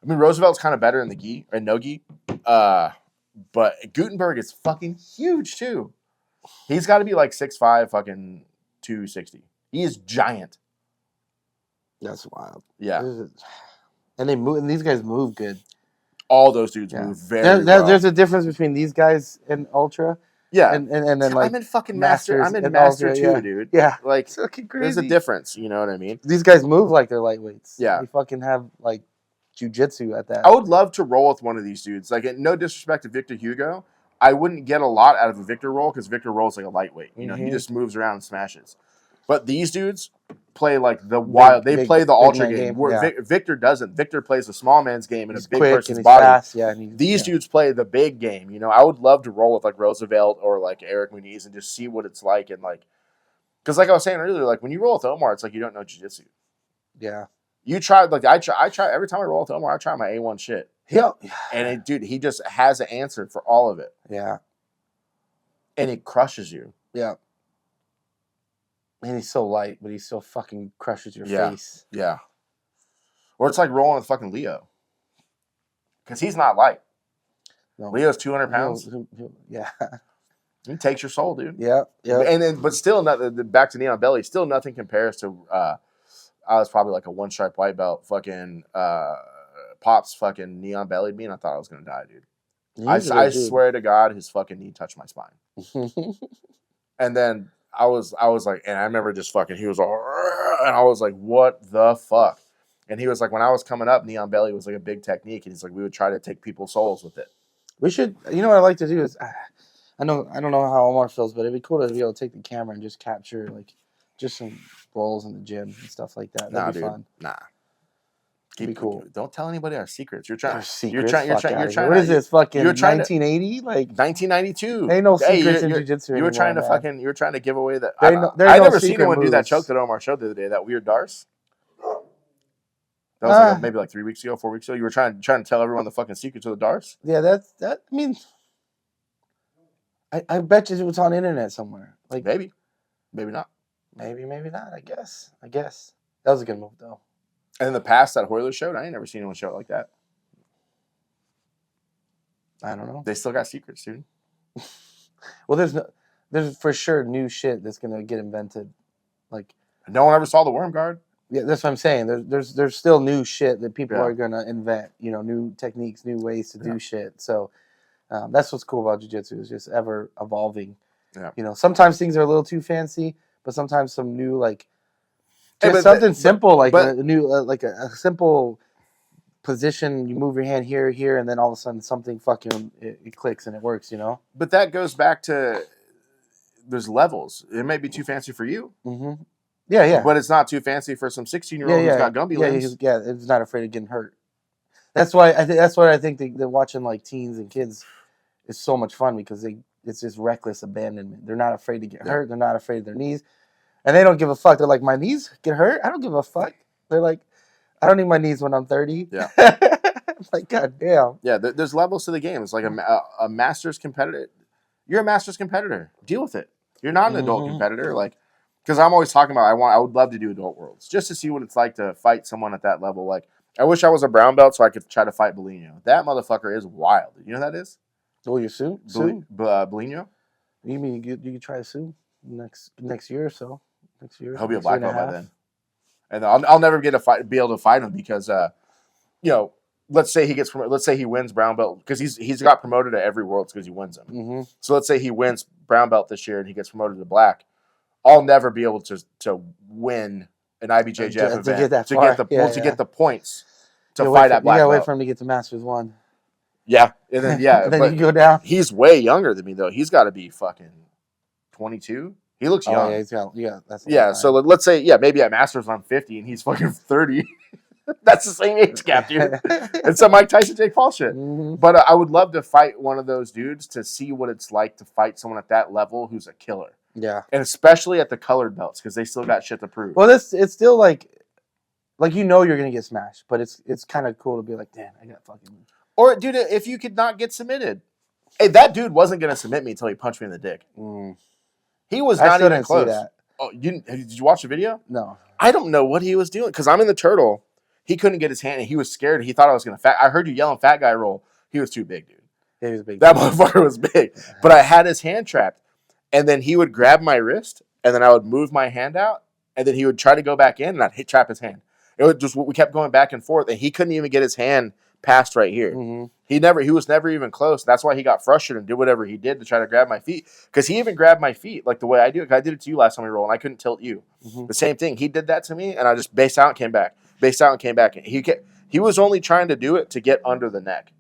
I mean, Roosevelt's kind of better in the gi or no gi. But Gutenberg is fucking huge too. He's got to be like 6'5", fucking 260. He is giant. That's wild. Yeah. And they move, and these guys move good. All those dudes move very well. There's a difference between these guys and Ultra. Yeah. And then like I'm in fucking Master. I'm in Master Ultra, too, dude. Yeah. Like it's fucking crazy. There's a difference, you know what I mean? These guys move like they're lightweights. Yeah. They fucking have like jiu-jitsu at that. I would love to roll with one of these dudes. Like, no disrespect to Victor Hugo, I wouldn't get a lot out of a Victor roll because Victor rolls like a lightweight. You know, he just moves around and smashes. But these dudes play like the wild. They play the ultra game. Where Victor doesn't. Victor plays the small man's game in a big person's body. Fast. Yeah, these dudes play the big game. You know, I would love to roll with like Roosevelt or like Eric Muniz and just see what it's like. And like, because like I was saying earlier, like when you roll with Omar, it's like you don't know jiu-jitsu. Yeah. You try, like I try every time I roll with Omar, I try my A1 shit. Yeah. And dude, he just has an answer for all of it. Yeah. And it crushes you. Yeah. And he's so light, but he still fucking crushes your face. Yeah. Or it's like rolling with fucking Leo. Because he's not light. No. Leo's 200 pounds. Yeah. He takes your soul, dude. Yeah. Yeah. And then, but still, back to Neon Belly, still nothing compares to, I was probably like a one-stripe white belt. Fucking, Pops fucking Neon Bellied me, and I thought I was going to die, dude. I swear to God, his fucking knee touched my spine. And then I was like, and I remember just fucking, he was all, and I was like, what the fuck? And he was like, when I was coming up, Neon Belly was like a big technique, and he's like, we would try to take people's souls with it. We should, you know what I like to do is, I don't know how Omar feels, but it'd be cool to be able to take the camera and just capture like just some rolls in the gym and stuff like that. That'd be fun. Nah. It'd be cool. Don't tell anybody our secrets. You're trying. Our secrets? You're trying. What is this? Fucking 1980? Like 1992. Ain't no secrets in jiu-jitsu. You were trying to fucking. You were trying to give away that. I never seen anyone do that choke that Omar showed the other day. That weird Darce. That was like maybe like 3 weeks ago, 4 weeks ago. You were trying to tell everyone the fucking secrets of the Darce. Yeah, that. I mean, I bet you it was on the internet somewhere. Like maybe not. Maybe not. I guess that was a good move though. And in the past, that Hoyler showed, I ain't never seen anyone show it like that. I don't know. They still got secrets, dude. Well, there's for sure new shit that's gonna get invented. Like no one ever saw the worm guard. Yeah, that's what I'm saying. There's still new shit that people are gonna invent. You know, new techniques, new ways to do shit. So that's what's cool about jiu-jitsu is just ever evolving. Yeah. You know, sometimes things are a little too fancy, but sometimes some new like. Just something simple, like but a new, like a simple position. You move your hand here, here, and then all of a sudden something fucking it clicks and it works. You know. but that goes back to there's levels. It may be too fancy for you. Mm-hmm. Yeah, yeah. But it's not too fancy for some 16-year-old who's got Gumby limbs. Yeah, it's not afraid of getting hurt. That's why I think that watching like teens and kids is so much fun because it's just reckless abandonment. They're not afraid to get hurt. They're not afraid of their knees, and they don't give a fuck. They're like, my knees get hurt. I don't give a fuck. They're like, I don't need my knees when I'm 30. Yeah. Like, god damn. Yeah, there's levels to the game. It's like a master's competitor. You're a master's competitor. Deal with it. You're not an adult competitor. Like, because I'm always talking about I would love to do adult worlds just to see what it's like to fight someone at that level. Like, I wish I was a brown belt so I could try to fight Bolino. That motherfucker is wild. You know who that is? Oh, you're soon? Bolino? You mean you could try to sue next year or so? Next year. He'll be a black belt by then. And I'll never be able to fight him because, you know, let's say he gets promoted. Let's say he wins brown belt because he's got promoted to every worlds because he wins them. Mm-hmm. So let's say he wins brown belt this year and he gets promoted to black. I'll never be able to win an IBJJF event to get the points to fight at black belt. You gotta wait for him to get to Masters 1. Yeah, and then and then you go down. He's way younger than me though. He's got to be fucking 22. He looks young. Yeah, so let's say maybe at Masters I'm 50 and he's fucking 30. That's the same age gap, dude. It's a Mike Tyson, Jake Paul shit. Mm-hmm. But I would love to fight one of those dudes to see what it's like to fight someone at that level who's a killer. Yeah, and especially at the colored belts because they still got shit to prove. Well, it's still like you know you're gonna get smashed, but it's kind of cool to be like, damn, I got fucking. Or dude, if you could not get submitted, hey, that dude wasn't gonna submit me until he punched me in the dick. He was not even close. See that. Oh, did you watch the video? No, I don't know what he was doing because I'm in the turtle. He couldn't get his hand, and he was scared. He thought I was gonna I heard you yelling, "Fat guy roll." He was too big, dude. Yeah, he was big. That motherfucker was big, but I had his hand trapped. And then he would grab my wrist, and then I would move my hand out, and then he would try to go back in, and I'd trap his hand. It would we kept going back and forth, and he couldn't even get his hand past right here. Mm-hmm. He was never even close. That's why he got frustrated and did whatever he did to try to grab my feet. Because he even grabbed my feet like the way I do it. I did it to you last time we rolled, and I couldn't tilt you. Mm-hmm. The same thing. He did that to me, and I just based out and came back. Based out and came back. He was only trying to do it to get under the neck.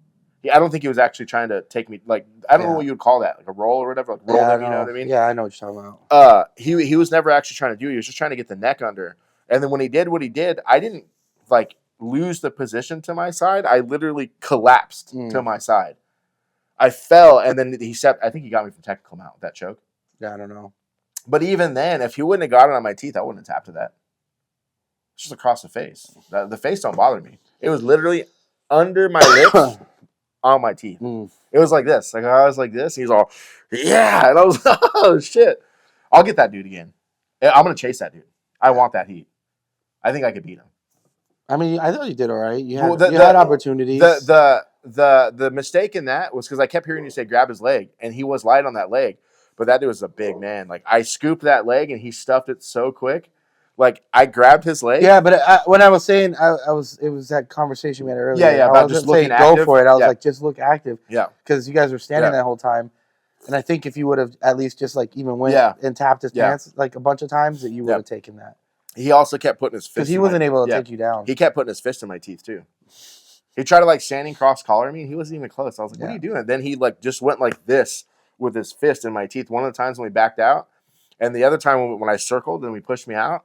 I don't think he was actually trying to take me, like, I don't know what you would call that, like a roll or whatever, like rolling, you know what I mean? Yeah, I know what you're talking about. He was never actually trying to do it. He was just trying to get the neck under. And then when he did what he did, I didn't, like, lose the position to my side. I literally collapsed to my side. I fell, and then I think he got me from technical mount with that choke. Yeah, I don't know. But even then, if he wouldn't have got it on my teeth, I wouldn't have tapped to that. It's just across the face. The face don't bother me. It was literally under my lips. On my teeth. It was like this. Like I was like this. And he's all, yeah. And I was like, oh shit. I'll get that dude again. I'm gonna chase that dude. I want that heat. I think I could beat him. I mean, I thought you did all right. You had opportunities. The mistake in that was because I kept hearing you say grab his leg, and he was light on that leg. But that dude was a big man. Like I scooped that leg, and he stuffed it so quick. Like I grabbed his leg. Yeah, but when I was saying it was that conversation we had earlier. Yeah, about just looking active. Go for it. I was like, just look active. Yeah, because you guys were standing that whole time, and I think if you would have at least just like even went and tapped his pants like a bunch of times, that you would have taken that. He also kept putting his fist. Because he wasn't able to take you down. He kept putting his fist in my teeth too. He tried to like standing cross collar me, and he wasn't even close. I was like, "What are you doing?" Then he like just went like this with his fist in my teeth. One of the times when we backed out, and the other time when I circled and we pushed me out.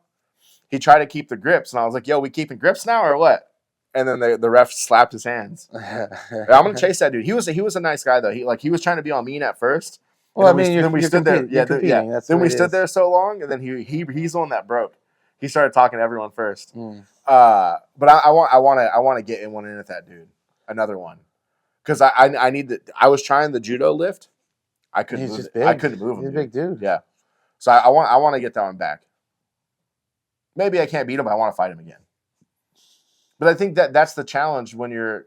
He tried to keep the grips, and I was like, "Yo, we keeping grips now or what?" And then the ref slapped his hands. I'm gonna chase that dude. He was a nice guy though. He was trying to be all mean at first. Well, I mean, we stood there. Then we stood there so long, and then he's the one that broke. He started talking to everyone first. But I want to get in one in at that dude, another one, because I need the. I was trying the judo lift. I couldn't move it. I couldn't move him. He's a big dude. Yeah. So I want to get that one back. Maybe I can't beat him, but I want to fight him again. But I think that's the challenge when you're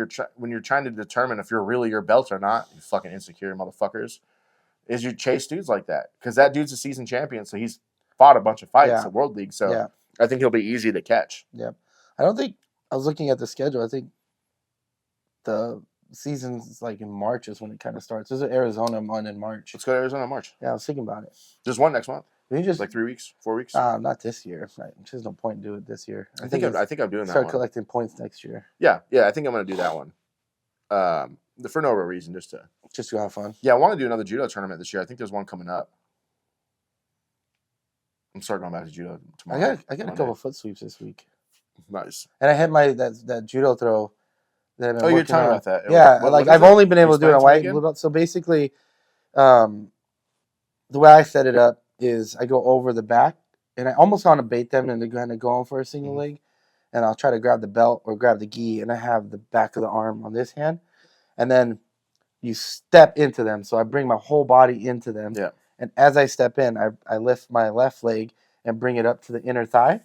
trying to determine if you're really your belt or not. You fucking insecure motherfuckers. Is you chase dudes like that because that dude's a seasoned champion, so he's fought a bunch of fights in World League. So I think he'll be easy to catch. Yeah, I don't think I was looking at the schedule. I think the season's like in March is when it kind of starts. There's an Arizona one in March. Let's go to Arizona in March. Yeah, I was thinking about it. There's one next month. You just like 3 weeks, 4 weeks. not this year. Right. There's no point to do it this year. I think I'm doing that. Start one. collecting points next year. Yeah. I think I'm gonna do that one. For no real reason, just to have fun. Yeah, I want to do another judo tournament this year. I think there's one coming up. I'm starting going back to judo tomorrow. I got a couple foot sweeps this week. Nice. And I had my that judo throw. That I've been you're talking about that. Yeah, I've only been able to do it on white blue belt. So basically, the way I set it up is I go over the back, and I almost want to bait them into kind of going for a single leg, and I'll try to grab the belt or grab the gi, and I have the back of the arm on this hand, and then you step into them. So I bring my whole body into them. Yeah. And as I step in, I lift my left leg and bring it up to the inner thigh.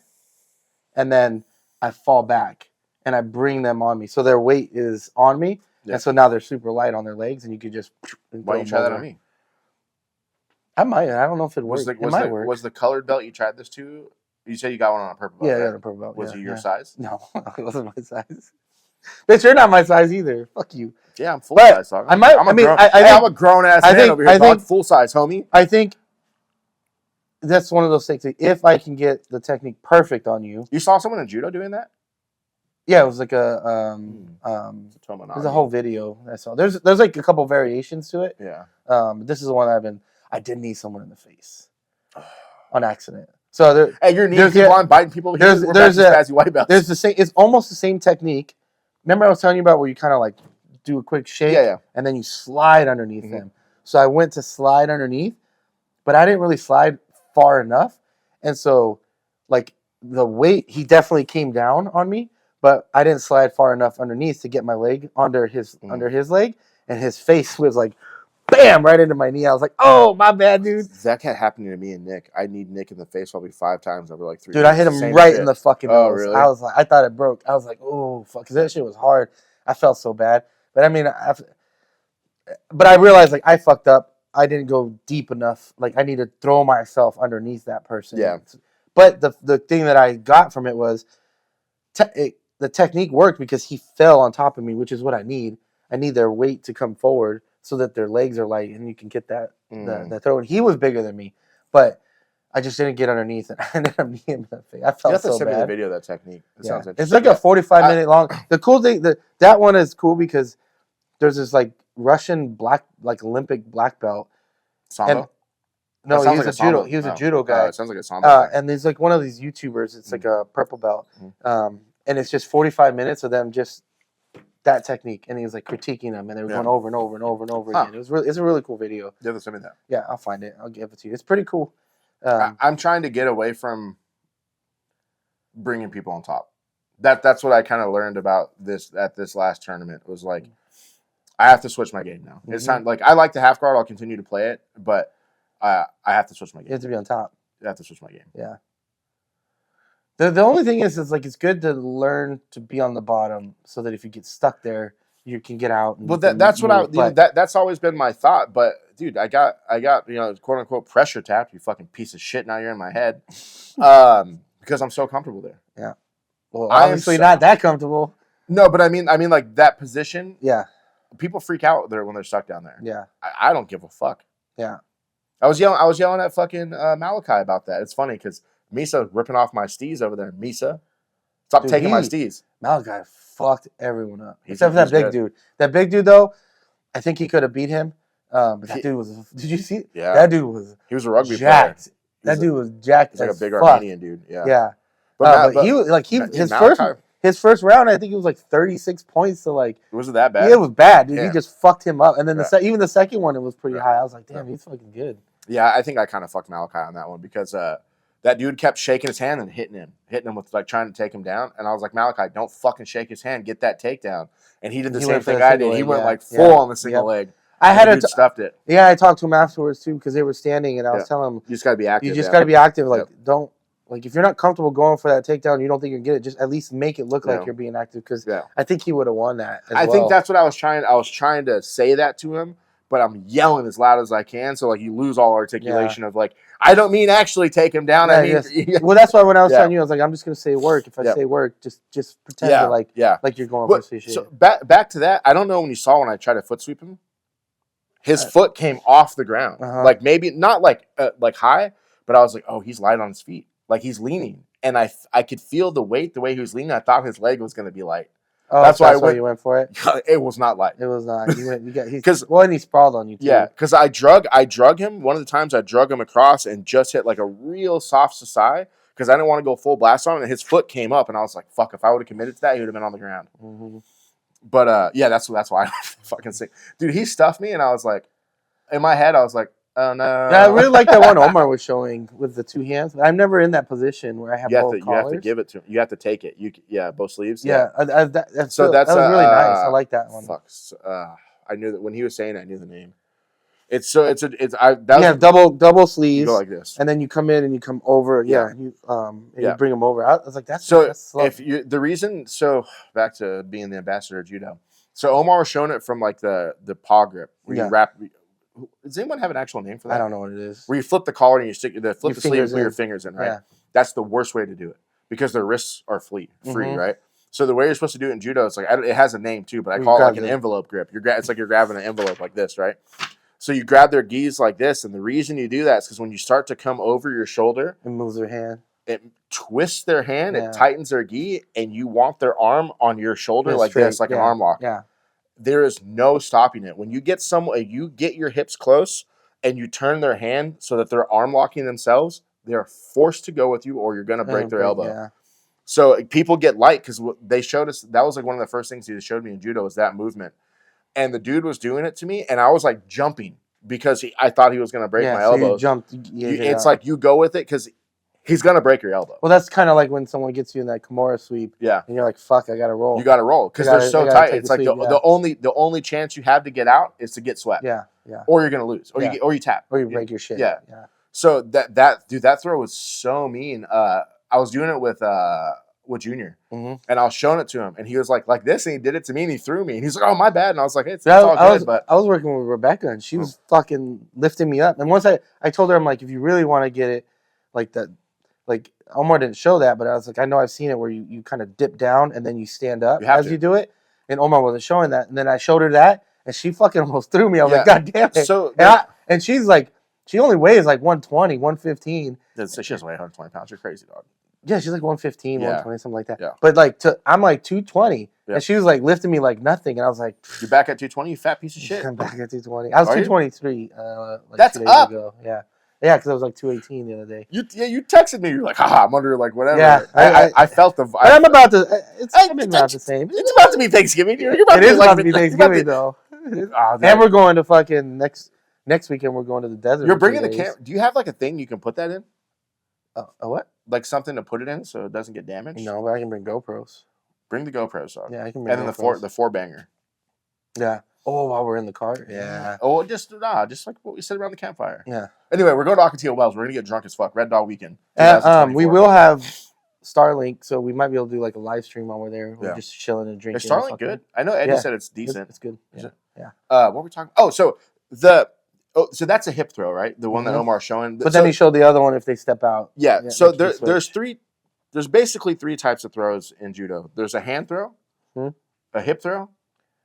And then I fall back and I bring them on me. So their weight is on me. Yeah. And so now they're super light on their legs and you could just... Why don't you try that on me? I might. I don't know if it works. It might work. Was the colored belt you tried this to? You said you got one on a purple belt. Yeah, I got a purple belt. Was it your size? No, it wasn't my size. Bitch, you're not my size either. Fuck you. Yeah, I'm full size. Dog. I'm a grown ass man over here. Dog. Full size, homie. I think that's one of those things. If I can get the technique perfect on you. You saw someone in judo doing that? Yeah, it was like there's a whole video I saw. There's like a couple variations to it. Yeah. This is the one I did knee someone in the face on accident. So your knees keep on biting people. There's the same. It's almost the same technique. Remember I was telling you about where you kind of like do a quick shake, and then you slide underneath them. So I went to slide underneath, but I didn't really slide far enough, and so like the weight, he definitely came down on me, but I didn't slide far enough underneath to get my leg under his leg, and his face was like, bam, right into my knee. I was like, oh, my bad, dude. That can't happen to me and Nick. I need Nick in the face probably 5 times over like 3 Dude, I hit him right in the fucking nose. Oh, really? I was like, I thought it broke. I was like, oh, fuck, because that shit was hard. I felt so bad. But I mean, but I realized like I fucked up. I didn't go deep enough. Like I need to throw myself underneath that person. Yeah. But the thing that I got from it was the technique worked because he fell on top of me, which is what I need. I need their weight to come forward so that their legs are light and you can get that throw. And he was bigger than me, but I just didn't get underneath and I ended up kneeing him in the face. I felt so bad. You have to send me the video of that technique. It sounds interesting. It's like a 45-minute long. The cool thing that one is cool because there's this like Russian Olympic black belt. Sambo? No, he was a judo. He was a judo guy. It sounds like a sambo. And there's like one of these YouTubers. It's like a purple belt, and it's just 45 minutes of them just that technique, and he was like critiquing them, and they were going over and over and over and over again. It's a really cool video. You have to send me that. Yeah, I'll find it. I'll give it to you. It's pretty cool. I'm trying to get away from bringing people on top. That's what I kind of learned about this at this last tournament. It was like I have to switch my game now. It's not like I like the half guard. I'll continue to play it, but I have to switch my game. You have to be on top. I have to switch my game. Yeah. The only thing is like it's good to learn to be on the bottom so that if you get stuck there, you can get out. Well, that's always been my thought. But dude, I got quote unquote pressure tapped. You fucking piece of shit. Now you're in my head, because I'm so comfortable there. Yeah. Well, obviously not that comfortable. No, but I mean like that position. Yeah. People freak out there when they're stuck down there. Yeah. I don't give a fuck. Yeah. I was yelling at fucking Malachi about that. It's funny because Misa ripping off my steez over there. Misa, stop taking my steez. Malachi fucked everyone up. Except for that big dude. That big dude, though, I think he could have beat him. But that dude was... Did you see it? Yeah. That dude was... He was a rugby jacked. That dude was jacked. He's like a big Armenian dude. Yeah. Yeah. But he was like... His first round, I think it was like 36 points to like... Was it that bad? Yeah, it was bad, dude. Yeah. He just fucked him up. And then even the second one, it was pretty high. I was like, damn, he's fucking good. Yeah, I think I kind of fucked Malachi on that one because that dude kept shaking his hand and hitting him with like trying to take him down. And I was like, Malachi, don't fucking shake his hand. Get that takedown. And he did the same thing I did. He went like full on the single leg. Stuffed it. Yeah, I talked to him afterwards too because they were standing and I was telling him, you just got to be active. You just got to be active. Like, don't. Like, if you're not comfortable going for that takedown, you don't think you're going to get it, just at least make it look like you're being active because I think he would have won that I think that's what I was trying. I was trying to say that to him, but I'm yelling as loud as I can. So, like, you lose all articulation of, like, I don't mean actually take him down. I mean, well, that's why when I was telling you, I was like, I'm just going to say work. If I say work, just pretend to, like you're going for some shit. So, back to that, I don't know when you saw when I tried to foot sweep him. His foot came off the ground. Like, maybe not like high, But I was like, oh, he's light on his feet. Like he's leaning. And I could feel the weight, the way he was leaning. I thought his leg was going to be light. Oh, that's why you went for it. It was not light. It was not. You went. And he sprawled on you too. Yeah, because I drug him. One of the times I drug him across and just hit like a real soft Sasai because I didn't want to go full blast on him. And his foot came up, and I was like, "Fuck!" If I would have committed to that, he would have been on the ground. Mm-hmm. But yeah, that's why I fucking sick, dude. He stuffed me, and I was like, in my head, I was like, oh no. Yeah, I really like that one Omar was showing with the two hands. I'm never in that position where I have both collars. You have to give it to him. You have to take it. Both sleeves. Yeah, that was really nice. I like that one. Fuck. I knew that when he was saying it, I knew the name. You have double sleeves. You go like this, and then you come in and you come over. Yeah, you bring them over. I was like, that's slow. Back to being the ambassador of judo. So Omar was showing it from like the paw grip where you wrap. Does anyone have an actual name for that? I don't know what it is. Where you flip the collar and you flip the sleeve and put your fingers in, right? Yeah. That's the worst way to do it because their wrists are free, right? So the way you're supposed to do it in judo, it's like it has a name too, but I call it like an envelope grip. It's like you're grabbing an envelope like this, right? So you grab their gis like this, and the reason you do that is because when you start to come over your shoulder, it moves their hand. It twists their hand, it tightens their gi, and you want their arm on your shoulder like this, like an arm lock. Yeah. There is no stopping it. When you get you get your hips close and you turn their hand so that they're arm locking themselves, they're forced to go with you or you're going to break their elbow. Yeah. So people get light because they showed us, that was like one of the first things he showed me in judo was that movement. And the dude was doing it to me and I was like jumping because I thought he was going to break my elbows. You jumped. It's like you go with it because he's going to break your elbow. Well, that's kind of like when someone gets you in that Kimura sweep. Yeah. And you're like, fuck, I got to roll. You got to roll because they're so tight. It's like the only chance you have to get out is to get swept. Yeah. Yeah. Or you're going to lose. Or you tap. Or you break your shit. Yeah. Yeah. So that throw was so mean. I was doing it with Junior. Mm-hmm. And I was showing it to him. And he was like this. And he did it to me and he threw me. And he's like, oh, my bad. And I was like, it's all good. But I was working with Rebecca and she was fucking lifting me up. And once I told her, I'm like, if you really want to get it like that, like Omar didn't show that, but I was like, I know I've seen it where you kind of dip down and then you stand up you do it. And Omar wasn't showing that. And then I showed her that and she fucking almost threw me. I was like, God damn it. So and she's like, she only weighs like 120, 115. So she doesn't weigh 120 pounds. You're crazy, dog. Yeah, she's like 115, 120, something like that. Yeah. But like I'm like 220. Yeah. And she was like lifting me like nothing. And I was like, you're back at 220, you fat piece of shit. I'm back at 220. I was 223 That's 2 days up. ago. Yeah. Yeah, because I was like 218 the other day. You texted me. You're like, haha, I'm under like whatever. Yeah, I felt the. I'm about to. It's about the same. It's about to be Thanksgiving. It is about to be Thanksgiving though. And we're going to fucking next weekend. We're going to the desert. You're bringing the camera. Do you have like a thing you can put that in? A what? Like something to put it in so it doesn't get damaged. No, but I can bring GoPros. Bring the GoPros, dog. Yeah, I can bring. And then the four banger. Yeah. Oh, while we're in the car? Yeah. Oh, just like what we said around the campfire. Yeah. Anyway, we're going to Ocotillo Wells. We're going to get drunk as fuck. Red Dog Weekend. We will have Starlink, so we might be able to do like a live stream while we're there. We're just chilling and drinking. Is Starlink good? I know Eddie said it's decent. It's good. Yeah. What were we talking? Oh, so so that's a hip throw, right? The one that Omar's showing. But then he showed the other one if they step out. Yeah. So there's basically three types of throws in judo. There's a hand throw, a hip throw,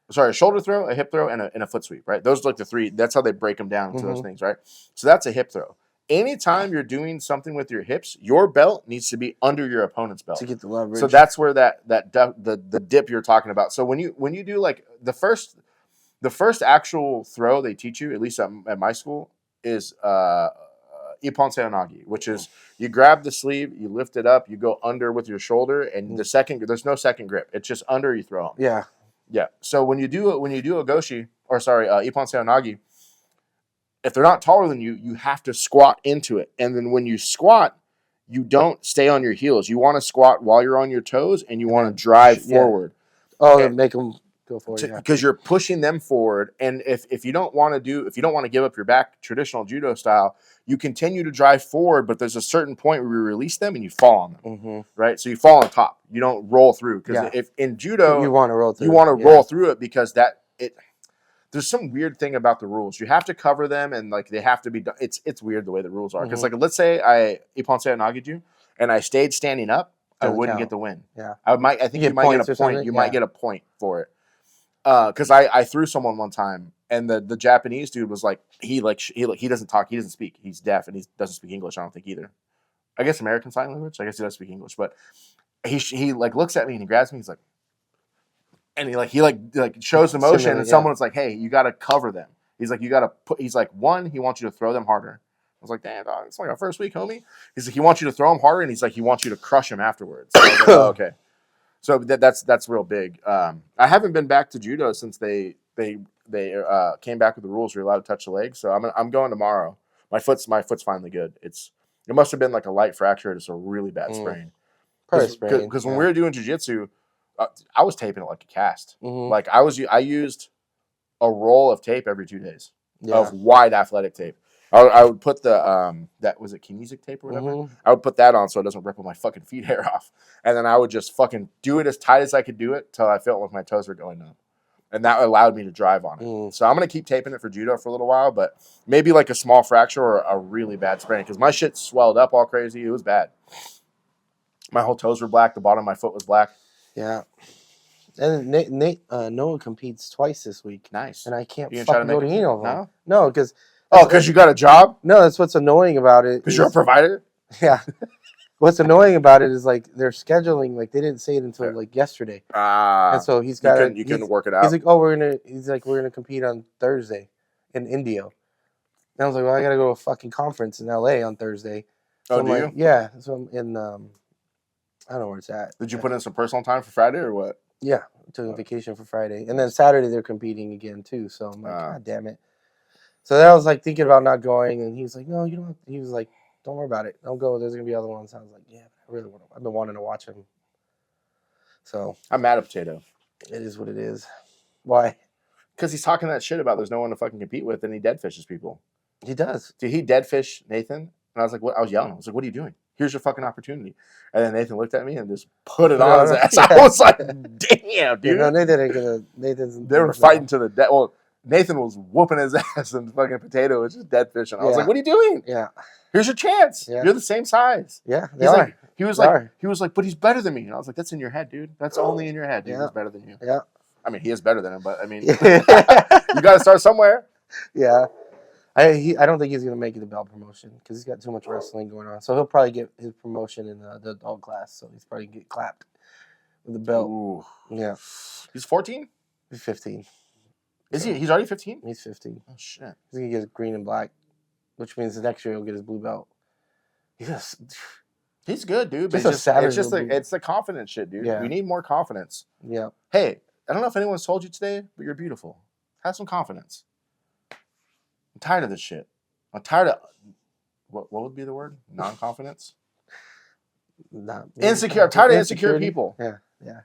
a shoulder throw, a hip throw, and a foot sweep, right? Those are like the three. That's how they break them down into those things, right? So that's a hip throw. Anytime you're doing something with your hips, your belt needs to be under your opponent's belt to get the leverage. So that's where the dip you're talking about. So when you do like the first actual throw they teach you, at least at my school, is Ippon Seonagi, which is you grab the sleeve, you lift it up, you go under with your shoulder, and there's no second grip. It's just under, you throw them. Yeah. Yeah. So when you do a goshi, Ippon Seonagi, if they're not taller than you, you have to squat into it. And then when you squat, you don't stay on your heels. You want to squat while you're on your toes, and you want to drive forward. Oh, and make them go forward. Because you're pushing them forward. And if you don't want to give up your back traditional judo style, you continue to drive forward, but there's a certain point where you release them and you fall on them, right? So you fall on top. You don't roll through because if in judo you want to roll through, roll through it because there's some weird thing about the rules. You have to cover them and like they have to be done. It's weird the way the rules are because like let's say I Ippon Seonagi you and I stayed standing up, I wouldn't get the win. Yeah, I think you might get a point. You might get a point for it because I threw someone one time And the Japanese dude was like, he doesn't talk, he doesn't speak, he's deaf, and he doesn't speak English. I don't think either. I guess American Sign Language. I guess he does speak English, but he like looks at me and he grabs me. He's like, and he shows emotion, and someone's like, hey, you got to cover them. He's like, you got to put. He's like, one, he wants you to throw them harder. I was like, damn, dog, it's like our first week, homie. He's like, he wants you to throw him harder, and he's like, he wants you to crush him afterwards. So I was like, oh, okay. So that's real big. I haven't been back to judo since they came back with the rules. You're allowed to touch the leg. So I'm going tomorrow. My foot's finally good. It must have been like a light fracture. It's a really bad sprain. Because when we were doing jiu-jitsu, I was taping it like a cast. Like I used a roll of tape every 2 days of wide athletic tape. I would put the that was it kinesic tape or whatever. I would put that on so it doesn't rip my fucking feet hair off, and then I would just fucking do it as tight as I could do it till I felt like my toes were going numb, and that allowed me to drive on it. So I'm gonna keep taping it for judo for a little while, but maybe like a small fracture or a really bad sprain because my shit swelled up all crazy. It was bad. My whole toes were black. The bottom of my foot was black. Yeah. And Noah competes twice this week. Nice. And I can't fucking go to any of them. No, because... Oh, because you got a job? No, that's what's annoying about it. Because you're a provider? Yeah. What's annoying about it is, like, they're scheduling, like, they didn't say it until, like, yesterday. And so he's got You couldn't work it out? He's like, oh, we're going to compete on Thursday in Indio. And I was like, well, I got to go to a fucking conference in LA on Thursday. So I'm like, you? Yeah. So I'm in, I don't know where it's at. Did you put in some personal time for Friday or what? Yeah. Took a vacation for Friday. And then Saturday they're competing again, too. So I'm like, God damn it. So then I was like thinking about not going, and he was like, "No, you don't." He was like, "Don't worry about it. Don't go. There's gonna be other ones." I was like, "Yeah, I really want to. I've been wanting to watch him." So I'm mad at Potato. It is what it is. Why? Because he's talking that shit about there's no one to fucking compete with, and he deadfishes people. He does. Dude, he deadfish Nathan, and I was like, "What?" I was yelling. I was like, "What are you doing? Here's your fucking opportunity." And then Nathan looked at me and just put it on his ass. Yeah. I was like, "Damn, dude." No, Nathan ain't gonna. They were fighting to the death. Well. Nathan was whooping his ass, and fucking Potato was just dead fishing. I was like, "What are you doing? Yeah, here's your chance. Yeah. You're the same size." Yeah, he was like, "But he's better than me." And I was like, "That's in your head, dude. That's only in your head. Dude. He's better than you." Yeah. I mean, he is better than him, but I mean, you got to start somewhere. Yeah. I don't think he's gonna make it the belt promotion because he's got too much wrestling going on. So he'll probably get his promotion in the adult class. So he's probably get clapped with the belt. Ooh. Yeah. He's 14. He's 15. Is he? He's already 15? He's 15. Oh, shit. He's going to get his green and black, which means the next year he'll get his blue belt. He's good, dude. But it's the confidence shit, dude. Yeah. We need more confidence. Yeah. Hey, I don't know if anyone's told you today, but you're beautiful. Have some confidence. I'm tired of this shit. I'm tired of... What would be the word? Non-confidence? Insecure. I'm tired of insecure people. Yeah, yeah.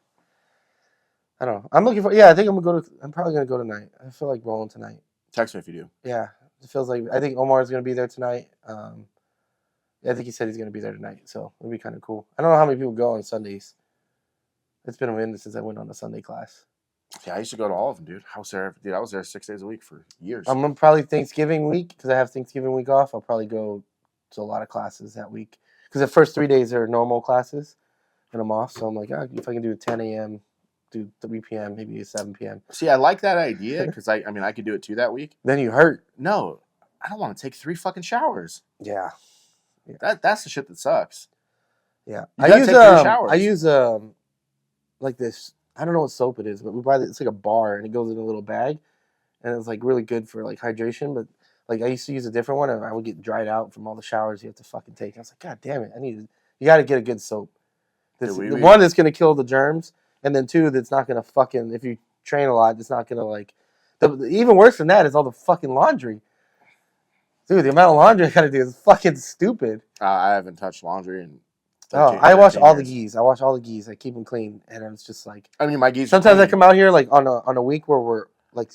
I don't know. I'm looking for. Yeah, I think I'm probably gonna go tonight. I feel like rolling tonight. Text me if you do. Yeah, it feels like. I think Omar's gonna be there tonight. I think he said he's gonna be there tonight, so it'll be kind of cool. I don't know how many people go on Sundays. It's been a minute since I went on a Sunday class. Yeah, I used to go to all of them, dude. I was there 6 days a week for years. I'm probably Thanksgiving week because I have Thanksgiving week off. I'll probably go to a lot of classes that week because the first 3 days are normal classes, and I'm off. So I'm like, if I can do a 10 a.m. do 3 p.m., maybe 7 p.m. See, I like that idea because I could do it too that week. Then you hurt. No, I don't want to take 3 fucking showers. Yeah. That's the shit that sucks. Yeah. I use like this. I don't know what soap it is, but we buy it's like a bar and it goes in a little bag, and it's like really good for like hydration. But like I used to use a different one, and I would get dried out from all the showers you have to fucking take. I was like, God damn it! You got to get a good soap. The one that's gonna kill the germs. And then 2, that's not going to fucking, if you train a lot, it's not going to like, even worse than that is all the fucking laundry. Dude, the amount of laundry I got to do is fucking stupid. I haven't touched laundry in I wash all the geese. I keep them clean. And it's just like, I mean, my geese. Sometimes I come out here like on a week where we're like,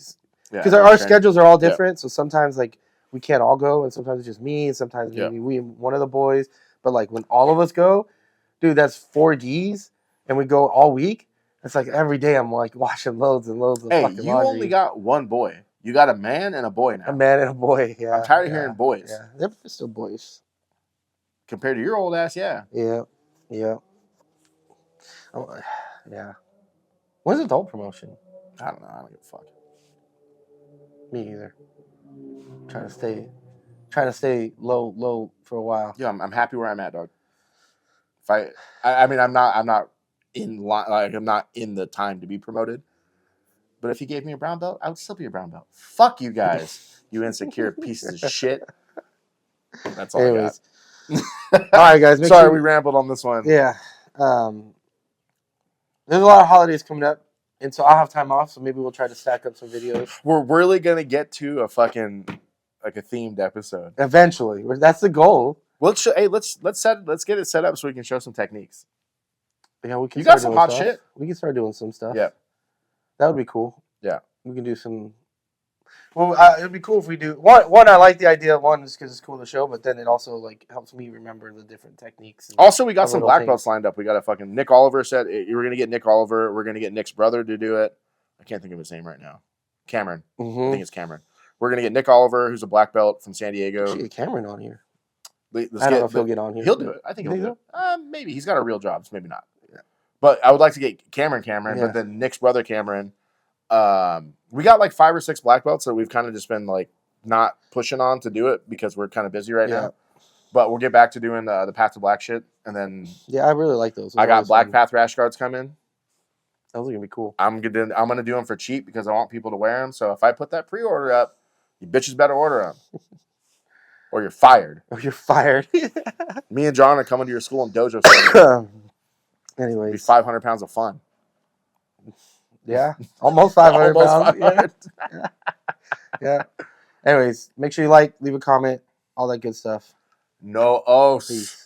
because our schedules are all different. So sometimes like we can't all go. And sometimes it's just me. And sometimes maybe we and one of the boys. But like when all of us go, dude, that's 4 geese. And we go all week. It's like every day I'm like washing loads and loads of fucking laundry. Hey, you only got one boy. You got a man and a boy now. A man and a boy, yeah. I'm tired of hearing boys. Yeah, they're still boys. Compared to your old ass, yeah. Yeah, yeah. Oh, yeah. When's adult promotion? I don't know. I don't give a fuck. Me either. Trying to stay low for a while. Yeah, I'm happy where I'm at, dog. If I mean, I'm not in line, like I'm not in the time to be promoted. But if you gave me a brown belt, I would still be a brown belt. Fuck you guys, you insecure pieces of shit. That's all Anyways. I All got. right, guys. Sorry, we rambled on this one. Yeah. There's a lot of holidays coming up, and so I'll have time off. So maybe we'll try to stack up some videos. We're really gonna get to a fucking like a themed episode Eventually. That's the goal. Let's get it set up so we can show some techniques. Yeah, we can. You got some hot shit. We can start doing some stuff. Yeah, that would be cool. Yeah, we can do some. Well, it'd be cool if we do one. I like the idea of one just because it's cool to show, but then it also like helps me remember the different techniques. Also, we got some black belts lined up. We got a fucking Nick Oliver said you were gonna get Nick Oliver. We're gonna get Nick's brother to do it. I can't think of his name right now. Cameron. Mm-hmm. I think it's Cameron. We're gonna get Nick Oliver, who's a black belt from San Diego. We should get Cameron on here. I don't know if he'll get on here. He'll do it. I think he'll do it. Maybe he's got a real job, so maybe not. Yeah. But I would like to get Cameron, but then Nick's brother Cameron. We got like 5 or 6 black belts that we've kind of just been like not pushing on to do it because we're kind of busy right now. But we'll get back to doing the Path to Black shit, and then I really like those. I got Black Path rash guards coming. Those are gonna be cool. I'm gonna do them for cheap because I want people to wear them. So if I put that pre-order up, you bitches better order them. Or you're fired. Me and John are coming to your school and dojo. Anyways. It'll be 500 pounds of fun. Yeah. Almost 500 pounds. Yeah. Anyways, make sure you leave a comment, all that good stuff. No. Oh. Peace.